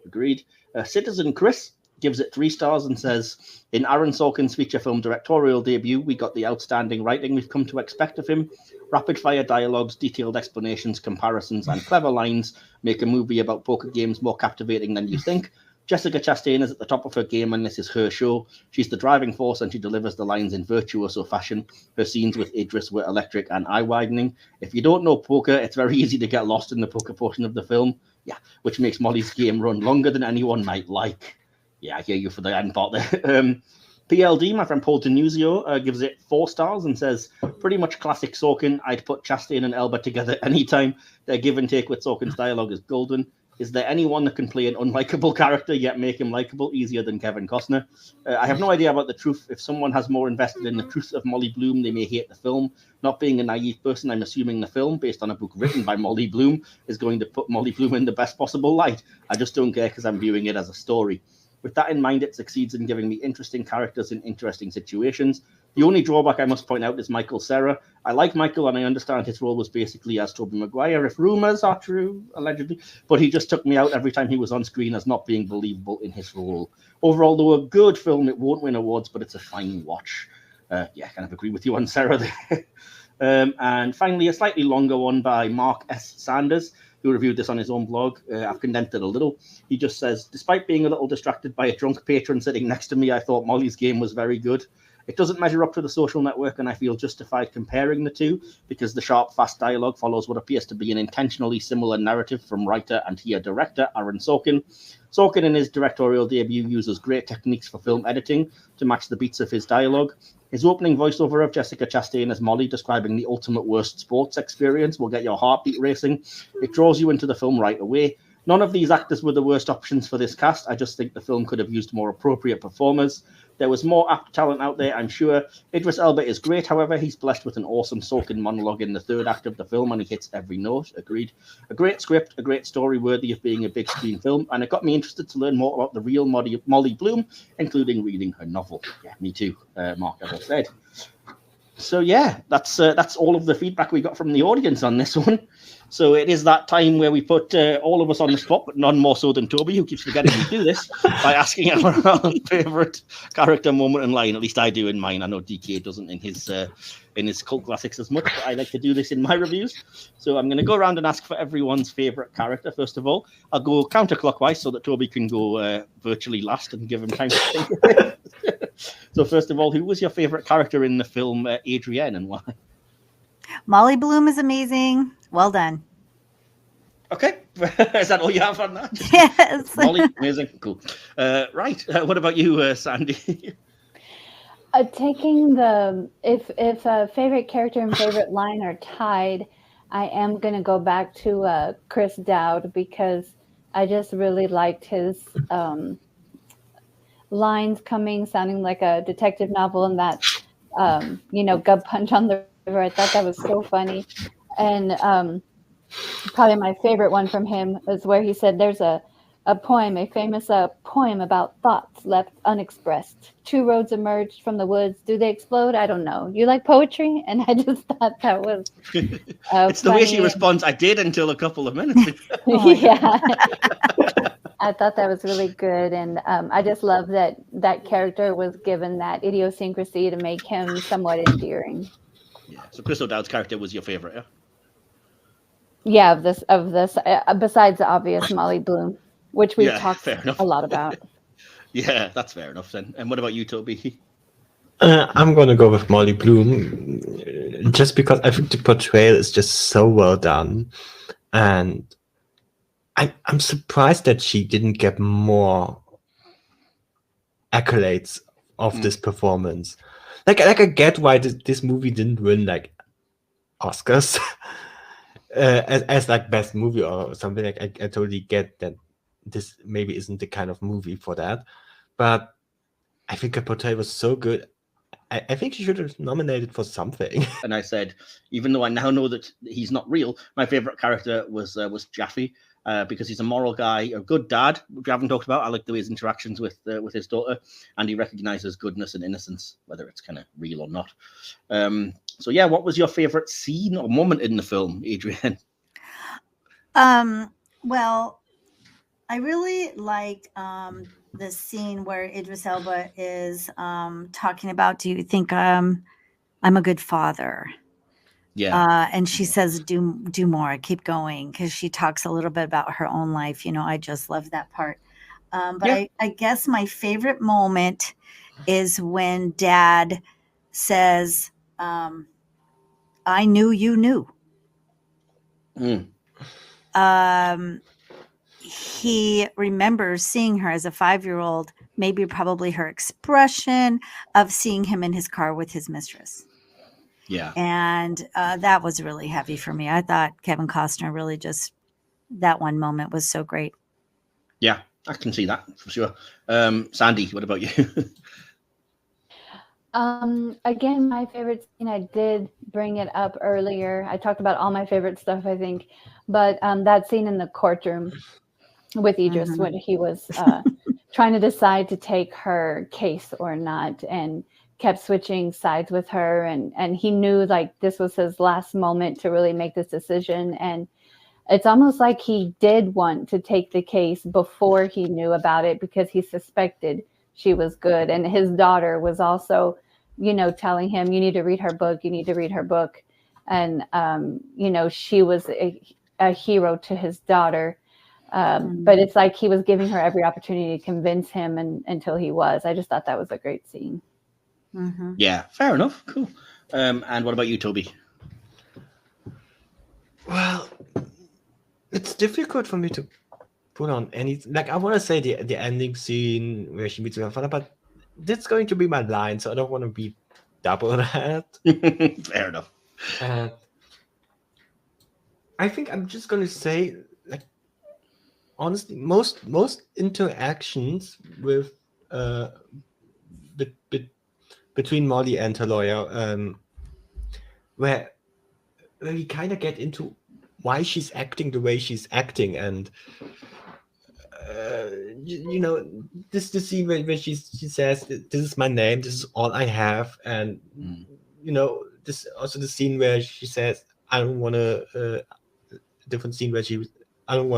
Agreed. Citizen Chris gives it 3 stars and says, in Aaron Sorkin's feature film directorial debut, we got the outstanding writing we've come to expect of him. Rapid fire dialogues, detailed explanations, comparisons, and clever lines make a movie about poker games more captivating than you think. Jessica Chastain is at the top of her game, and this is her show. She's the driving force, and she delivers the lines in virtuoso fashion. Her scenes with Idris were electric and eye-widening. If you don't know poker, it's very easy to get lost in the poker portion of the film, which makes Molly's game run longer than anyone might like. Yeah, I hear you for the end part there. PLD, my friend Paul Denuzio, gives it 4 stars and says, pretty much classic Sorkin. I'd put Chastain and Elba together anytime. Their give and take with Sorkin's dialogue is golden. Is there anyone that can play an unlikable character yet make him likable easier than Kevin Costner? I have no idea about the truth. If someone has more invested in the truth of Molly Bloom, they may hate the film. Not being a naive person, I'm assuming the film, based on a book written by Molly Bloom, is going to put Molly Bloom in the best possible light. I just don't care because I'm viewing it as a story. With that in mind, it succeeds in giving me interesting characters in interesting situations. The only drawback I must point out is Michael Cera. I like Michael, and I understand his role was basically as Tobey Maguire, if rumours are true, allegedly, but he just took me out every time he was on screen as not being believable in his role. Overall, though, a good film. It won't win awards, but it's a fine watch. Kind of agree with you on Cera there. And finally, a slightly longer one by Mark S. Sanders, who reviewed this on his own blog. I've condensed it a little. He just says, despite being a little distracted by a drunk patron sitting next to me, I thought Molly's game was very good. It doesn't measure up to The Social Network, and I feel justified comparing the two because the sharp, fast dialogue follows what appears to be an intentionally similar narrative from writer and here director Aaron Sorkin. Sorkin, in his directorial debut, uses great techniques for film editing to match the beats of his dialogue. His opening voiceover of Jessica Chastain as Molly describing the ultimate worst sports experience will get your heartbeat racing. It draws you into the film right away. None of these actors were the worst options for this cast. I just think the film could have used more appropriate performers. There was more apt talent out there, I'm sure. Idris Elba is great, however. He's blessed with an awesome Sorkin monologue in the third act of the film, and he hits every note. Agreed. A great script, a great story worthy of being a big screen film, and it got me interested to learn more about the real Molly Bloom, including reading her novel. Yeah, me too, Mark, as I said. So yeah, that's all of the feedback we got from the audience on this one. So it is that time where we put all of us on the spot, but none more so than Toby, who keeps forgetting to do this, by asking our favourite character moment in line. At least I do in mine. I know DK doesn't in his cult classics as much, but I like to do this in my reviews. So I'm going to go around and ask for everyone's favourite character, first of all. I'll go counterclockwise so that Toby can go virtually last and give him time to think. So first of all, who was your favourite character in the film Adrienne, and why? Molly Bloom is amazing. Well done. Okay. Is that all you have on that? Yes. Molly, amazing. Cool. Right. What about you, Sandy? Taking the if a favorite character and favorite line are tied, I am gonna go back to Chris Dowd because I just really liked his lines coming, sounding like a detective novel, and that gut punch on the river. I thought that was so funny, and probably my favorite one from him is where he said, "There's a poem, a famous poem about thoughts left unexpressed. Two roads emerged from the woods. Do they explode? I don't know. You like poetry?" And I just thought that was It's the way she responds. I did until a couple of minutes ago. Yeah. I thought that was really good, and I just love that character was given that idiosyncrasy to make him somewhat endearing. Yeah. So Chris O'Dowd's character was your favorite, yeah? Yeah, of this, besides the obvious Molly Bloom, which we've talked a lot about. Yeah, that's fair enough then. And what about you, Toby? I'm gonna go with Molly Bloom, just because I think the portrayal is just so well done, and I'm surprised that she didn't get more accolades of this performance. Like I get why this movie didn't win like Oscars as like best movie or something. Like I totally get that this maybe isn't the kind of movie for that, but I think her portrayal was so good. I think she should have nominated for something. And I said, even though I now know that he's not real, my favorite character was Jaffe. Because he's a moral guy, a good dad, which we haven't talked about. I like the way his interactions with his daughter, and he recognizes goodness and innocence, whether it's kind of real or not. So yeah, what was your favorite scene or moment in the film, Adrienne? Well, I really liked the scene where Idris Elba is talking about, "Do you think I'm a good father?" Yeah. And she says, do more, keep going, because she talks a little bit about her own life. I just love that part. But Yeah. I guess my favorite moment is when Dad says, "I knew you knew." He remembers seeing her as a 5-year-old, maybe probably her expression of seeing him in his car with his mistress. Yeah. And that was really heavy for me. I thought Kevin Costner really just, that one moment was so great. Yeah, I can see that for sure. Sandy, what about you? Again, my favorite scene, I did bring it up earlier. I talked about all my favorite stuff, I think, but that scene in the courtroom with Idris when he was trying to decide to take her case or not, and kept switching sides with her, and he knew like this was his last moment to really make this decision, and it's almost like he did want to take the case before he knew about it because he suspected she was good, and his daughter was also telling him, "You need to read her book, you need to read her book," and she was a hero to his daughter. But it's like he was giving her every opportunity to convince him until he was. I just thought that was a great scene. Yeah, fair enough. Cool. And what about you, Toby? Well, it's difficult for me to put on any. Like, I want to say the ending scene where she meets with her father, but that's going to be my line, so I don't want to be double that. Fair enough. I think I'm just going to say, like, honestly, most interactions with between Molly and her lawyer, where we kind of get into why she's acting the way she's acting, and this the scene where she says, "This is my name, this is all I have," and this also the scene where she says, "I don't want to." Different scene where I don't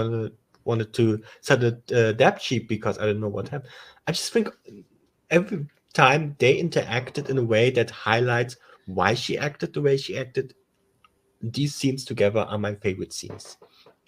wanted to set a debt sheet because I don't know what happened. I just think every time they interacted in a way that highlights why she acted the way she acted, these scenes together are my favorite scenes.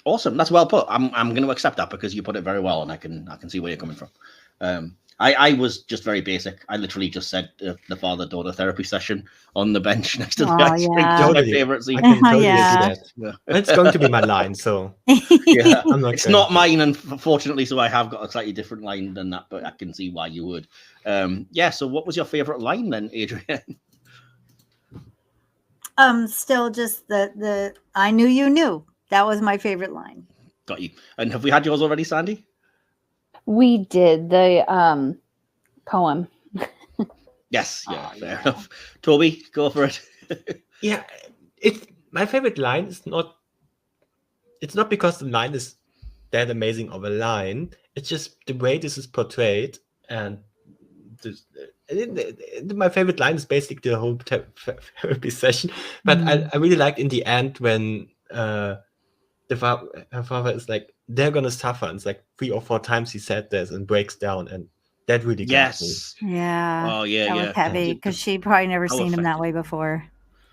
Awesome, that's well put. I'm going to accept that because you put it very well, and I can see where you're coming from. I was just very basic. I literally just said the father-daughter therapy session on the bench next to the Oh, ice rink. yeah. That's my Totally. favorite I scene. can totally Yeah. see that. It's going to be my line, so Yeah. I'm not It's going not to. mine, and fortunately, so I have got a slightly different line than that, but I can see why you would. Yeah, so what was your favorite line then, Adrian? Still just the I knew you knew. That was my favorite line. Got you. And have we had yours already, Sandy? We did the poem. Yes, yeah, Oh, fair yeah. enough. Toby, go for it. Yeah, it's my favorite line is not. It's not because the line is that amazing of a line. It's just the way this is portrayed, and my favorite line is basically the whole therapy session. But I really liked in the end when her father is like, they're gonna suffer. And it's like 3 or 4 times he said this and breaks down, and that really got me. Yes. Yeah. Oh, yeah, That yeah. was heavy Yeah, because she probably never how seen him that effective. way before.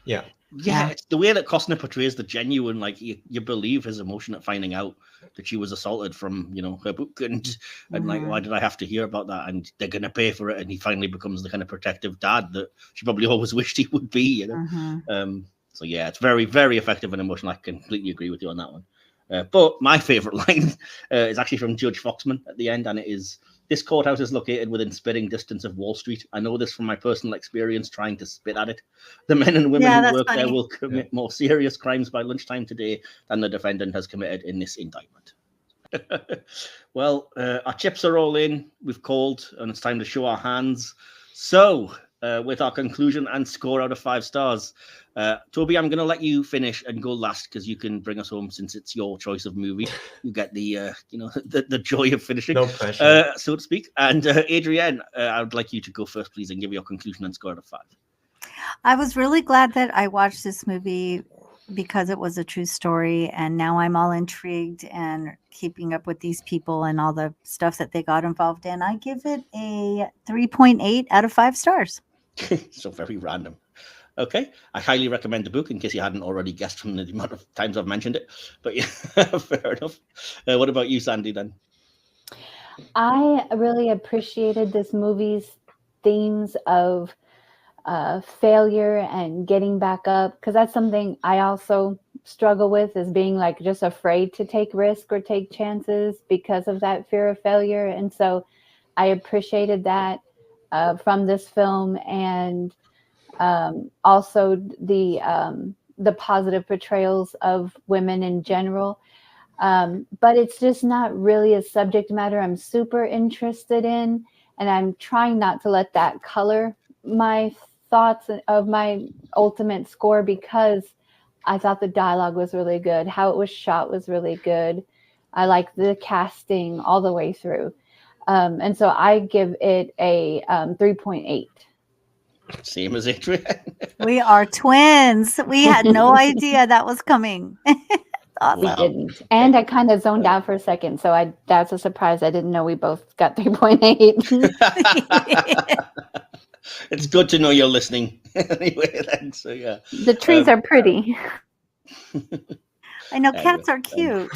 Yeah. Yeah, Yeah. it's the way that Costner portrays the genuine, like you believe his emotion at finding out that she was assaulted from, her book, and like, why did I have to hear about that? And they're gonna pay for it, and he finally becomes the kind of protective dad that she probably always wished he would be. So yeah, it's very, very effective and emotional. I completely agree with you on that one. But my favorite line is actually from Judge Foxman at the end, and it is, "This courthouse is located within spitting distance of Wall Street. I know this from my personal experience trying to spit at it. The men and women Yeah, who that's work there funny. will commit more serious crimes by lunchtime today than the defendant has committed in this indictment." Well, our chips are all in. We've called, and it's time to show our hands. So, with our conclusion and score out of 5 stars, Toby, I'm going to let you finish and go last because you can bring us home since it's your choice of movie. You get the, the joy of finishing, No pressure. so to speak. And Adrienne, I would like you to go first, please, and give your conclusion and score out of 5. I was really glad that I watched this movie because it was a true story, and now I'm all intrigued and keeping up with these people and all the stuff that they got involved in. I give it a 3.8 out of 5 stars. So very random. Okay, I highly recommend the book in case you hadn't already guessed from the amount of times I've mentioned it. But yeah, fair enough. What about you, Sandy, then? I really appreciated this movie's themes of failure and getting back up, because that's something I also struggle with, is being like just afraid to take risk or take chances because of that fear of failure. And so I appreciated that from this film, and also the positive portrayals of women in general. But it's just not really a subject matter I'm super interested in, and I'm trying not to let that color my thoughts of my ultimate score, because I thought the dialogue was really good. How it was shot was really good. I like the casting all the way through. And so I give it a 3.8. Same as Adrienne. We are twins. We had no idea that was coming. Awesome. We didn't. And I kind of zoned out for a second. So that's a surprise. I didn't know we both got 3.8. It's good to know you're listening. Anyway, then, so yeah. The trees are pretty. I know cats are cute.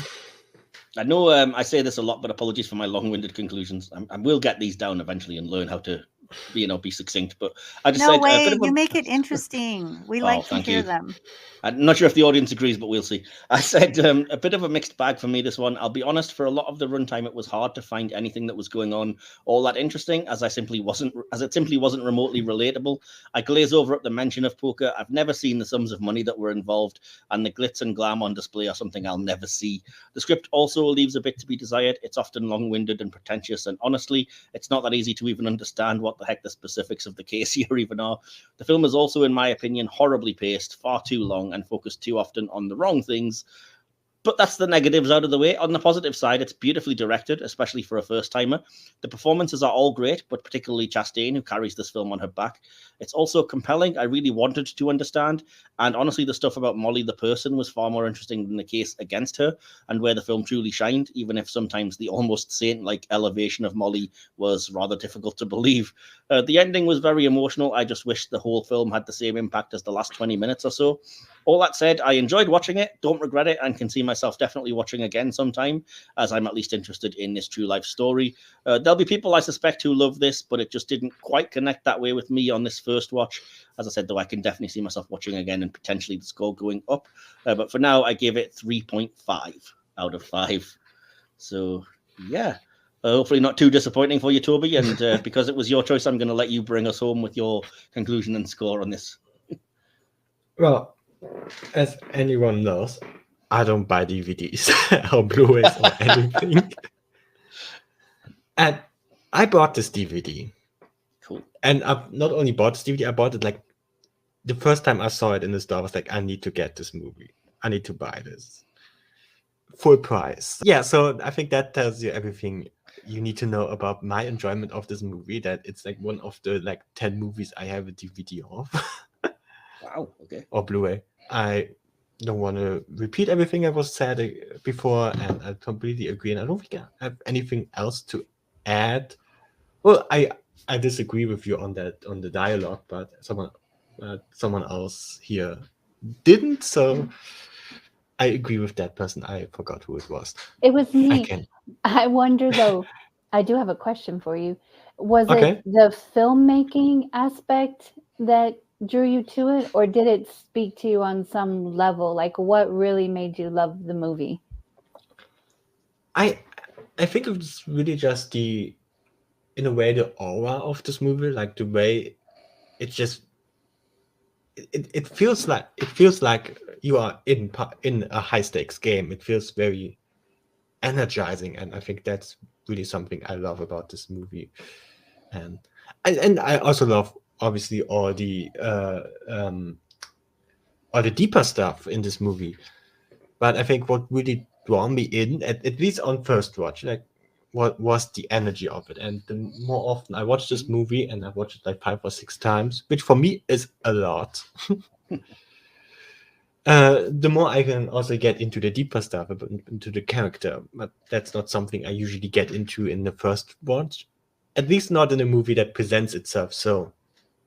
I know I say this a lot, but apologies for my long-winded conclusions. I will get these down eventually and learn how to, be succinct. But I just No said, way, you make it interesting. We like to thank hear you. them. I'm not sure if the audience agrees, but we'll see. I said a bit of a mixed bag for me, this one. I'll be honest, for a lot of the runtime, it was hard to find anything that was going on all that interesting, as it simply wasn't remotely relatable. I glaze over at the mention of poker. I've never seen the sums of money that were involved, and the glitz and glam on display are something I'll never see. The script also leaves a bit to be desired. It's often long-winded and pretentious, and honestly, it's not that easy to even understand what the heck the specifics of the case here even are. The film is also, in my opinion, horribly paced, far too long, and focused too often on the wrong things. But that's the negatives out of the way. On the positive side, it's beautifully directed, especially for a first-timer. The performances are all great, but particularly Chastain, who carries this film on her back. It's also compelling. I really wanted to understand. And honestly, the stuff about Molly the person was far more interesting than the case against her, and where the film truly shined, even if sometimes the almost saint-like elevation of Molly was rather difficult to believe. The ending was very emotional. I just wish the whole film had the same impact as the last 20 minutes or so. All that said, I enjoyed watching it, don't regret it, and can see myself definitely watching again sometime, as I'm at least interested in this true life story. There'll be people I suspect who love this, but it just didn't quite connect that way with me on this first watch. As I said, though, I can definitely see myself watching again and potentially the score going up. But for now, I give it 3.5 out of 5. So, yeah. Hopefully not too disappointing for you, Toby. And because it was your choice, I'm going to let you bring us home with your conclusion and score on this. Well, as anyone knows, I don't buy DVDs or Blu-rays or anything. And I bought this DVD. Cool. And I not only bought this DVD, I bought it like the first time I saw it in the store, I was like, I need to get this movie. I need to buy this. Full price. Yeah, so I think that tells you everything you need to know about my enjoyment of this movie, that it's like one of the like 10 movies I have a DVD of. Wow, okay. Or Blu-ray. I don't want to repeat everything I was said before, and I completely agree. And I don't think I have anything else to add. Well, I disagree with you on that, on the dialogue, but someone else here didn't. So I agree with that person. I forgot who it was. It was me. Again. I wonder though, I do have a question for you. Was Okay. it the filmmaking aspect that drew you to it, or did it speak to you on some level? Like, what really made you love the movie? I think it was really just in a way, the aura of this movie, like the way it just it feels like you are in a high stakes game. It feels very energizing, and I think that's really something I love about this movie. And I also love, obviously, all the deeper stuff in this movie. But I think what really drew me in, at least on first watch, like what was the energy of it. And the more often I watch this movie, and I've watched it like 5 or 6 times, which for me is a lot. The more I can also get into the deeper stuff, into the character. But that's not something I usually get into in the first watch. At least not in a movie that presents itself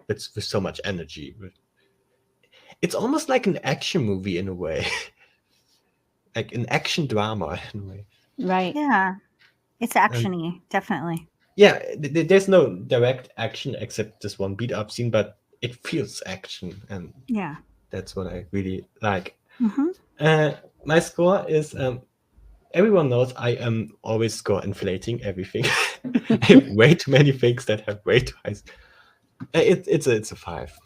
with so much energy. It's almost like an action movie in a way. Like an action drama in a way. Right. Yeah. It's actiony, definitely. Yeah, there's no direct action except this one beat up scene, but it feels action, and Yeah. that's what I really like. Mm-hmm. My score is everyone knows I am always score inflating everything. I have way too many things that have way too high. It's a 5.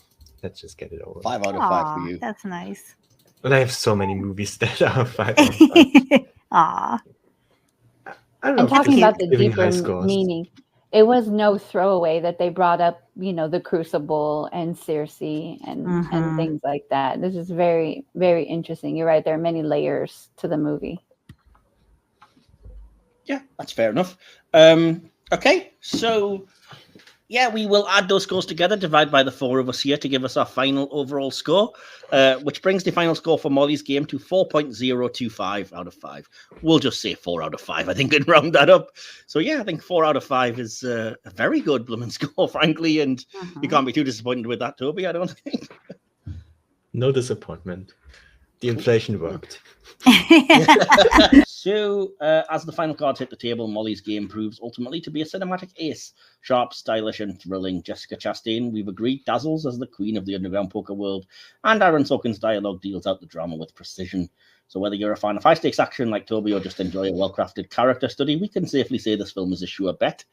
Let's just get it over. 5 out of 5 for you. That's nice. But I have so many movies that are 5 out of 5. Aw. I don't know. And talking about the giving high deeper scores. meaning, it was no throwaway that they brought up, the Crucible and Circe and things like that. This is very, very interesting. You're right. There are many layers to the movie. Yeah, that's fair enough. Okay, so yeah, we will add those scores together, divide by the 4 of us here to give us our final overall score, which brings the final score for Molly's game to 4.025 out of 5. We'll just say 4 out of 5, I think, and round that up. So yeah, I think 4 out of 5 is a very good blooming score, frankly, and you can't be too disappointed with that, Toby, I don't think. No disappointment. The inflation worked. So, as the final cards hit the table, Molly's game proves ultimately to be a cinematic ace. Sharp, stylish, and thrilling. Jessica Chastain, we've agreed, dazzles as the queen of the underground poker world, and Aaron Sorkin's dialogue deals out the drama with precision. So whether you're a fan of high-stakes action like Toby or just enjoy a well-crafted character study, we can safely say this film is a sure bet.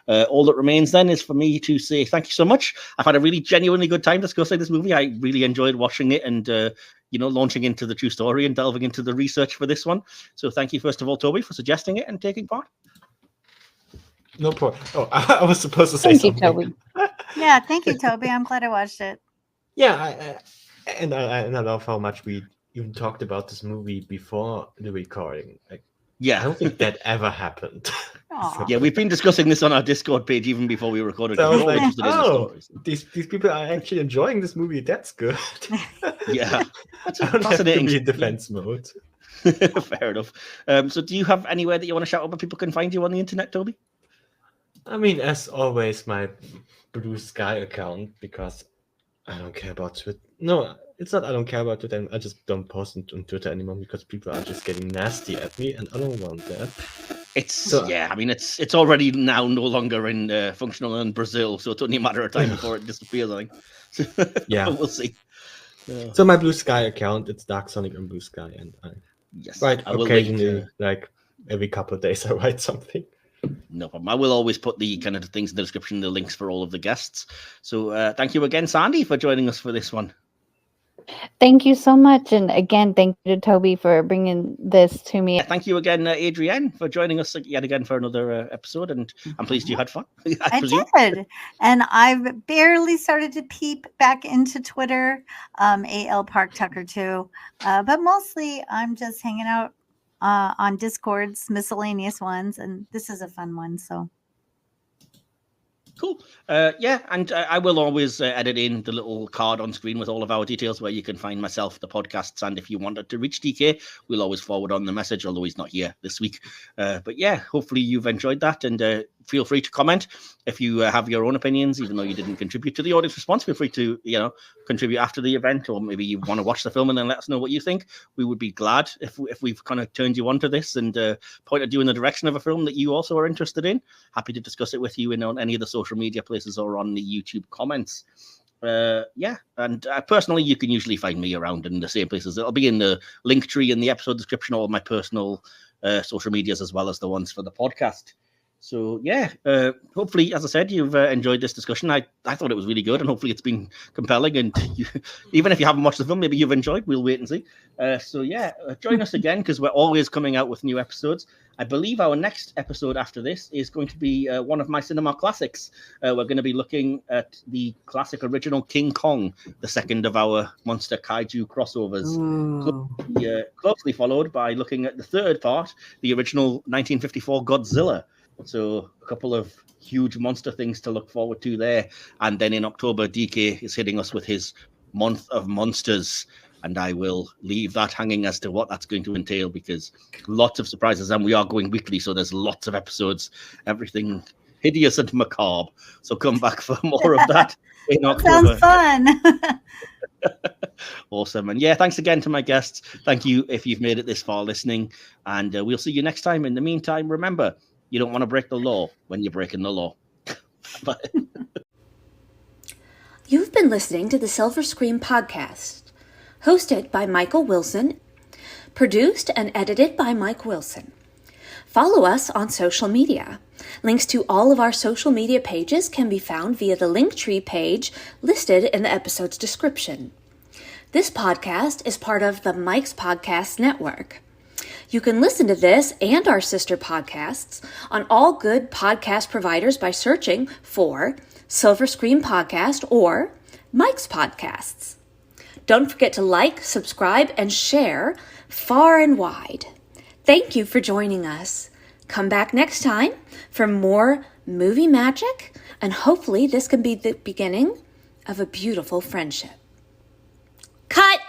All that remains then is for me to say thank you so much. I've had a really genuinely good time discussing this movie. I really enjoyed watching it and launching into the true story and delving into the research for this one. So thank you, first of all, Toby, for suggesting it and taking part. No problem. Oh, I was supposed to say Thank something. you, Toby. Yeah, thank you, Toby. I'm glad I watched it. Yeah, I love how much we even talked about this movie before the recording. Like, I Yeah. don't think that ever happened. Aw. Yeah, we've been discussing this on our Discord page even before we recorded. So I was We're all like, interested in the oh, stories. these people are actually enjoying this movie. That's good. Yeah. That's I don't have to fascinating. be in defense mode. Fair enough. So do you have anywhere that you want to shout out where people can find you on the internet, Toby? I mean, as always, my Blue Sky account, because I don't care about Twitter. No, it's not I don't care about Twitter. I just don't post on Twitter anymore because people are just getting nasty at me, and I don't want that. I mean, it's already now no longer in functional in Brazil, so it's only a matter of time before it disappears, I think. Yeah. But we'll see. So my Blue Sky account, it's Dark Sonic on Blue Sky, and I write occasionally, like every couple of days, I write something. No problem. I will always put the kind of things in the description, the links for all of the guests. So thank you again, Sandy, for joining us for this one. Thank you so much. And again, thank you to Toby for bringing this to me. Thank you again, Adrienne, for joining us yet again for another episode. And I'm pleased you had fun. I did. And I've barely started to peep back into Twitter, AL Park Tucker too. But mostly I'm just hanging out on Discord's miscellaneous ones. And this is a fun one. So. Cool. And I will always edit in the little card on screen with all of our details where you can find myself, the podcasts, and if you wanted to reach DK, we'll always forward on the message, although he's not here this week. But yeah, hopefully you've enjoyed that, and feel free to comment if you have your own opinions, even though you didn't contribute to the audience response. Feel free to, contribute after the event, or maybe you want to watch the film and then let us know what you think. We would be glad if we've kind of turned you onto this and pointed you in the direction of a film that you also are interested in. Happy to discuss it with you on any of the social media places or on the YouTube comments. And personally, you can usually find me around in the same places. It'll be in the link tree in the episode description, all of my personal social medias as well as the ones for the podcast. So hopefully, as I said, you've enjoyed this discussion. I thought it was really good, and hopefully it's been compelling. And even if you haven't watched the film, maybe you've enjoyed. We'll wait and see. Join us again, because we're always coming out with new episodes. I believe our next episode after this is going to be one of my cinema classics. We're going to be looking at the classic original King Kong, the second of our monster kaiju crossovers. Closely followed by looking at the third part, the original 1954 Godzilla. So a couple of huge monster things to look forward to there. And then in October, DK is hitting us with his month of monsters. And I will leave that hanging as to what that's going to entail, because lots of surprises. And we are going weekly, so there's lots of episodes, everything hideous and macabre. So come back for more of that in October. Sounds fun. Awesome. And thanks again to my guests. Thank you if you've made it this far listening. And we'll see you next time. In the meantime, remember, you don't want to break the law when you're breaking the law. Bye. You've been listening to the Silver Screen Podcast, hosted by Michael Wilson, produced and edited by Mike Wilson. Follow us on social media. Links to all of our social media pages can be found via the Linktree page listed in the episode's description. This podcast is part of the Mike's Podcast Network. You can listen to this and our sister podcasts on all good podcast providers by searching for Silver Screen Podcast or Mike's Podcasts. Don't forget to like, subscribe, and share far and wide. Thank you for joining us. Come back next time for more movie magic, and hopefully this can be the beginning of a beautiful friendship. Cut!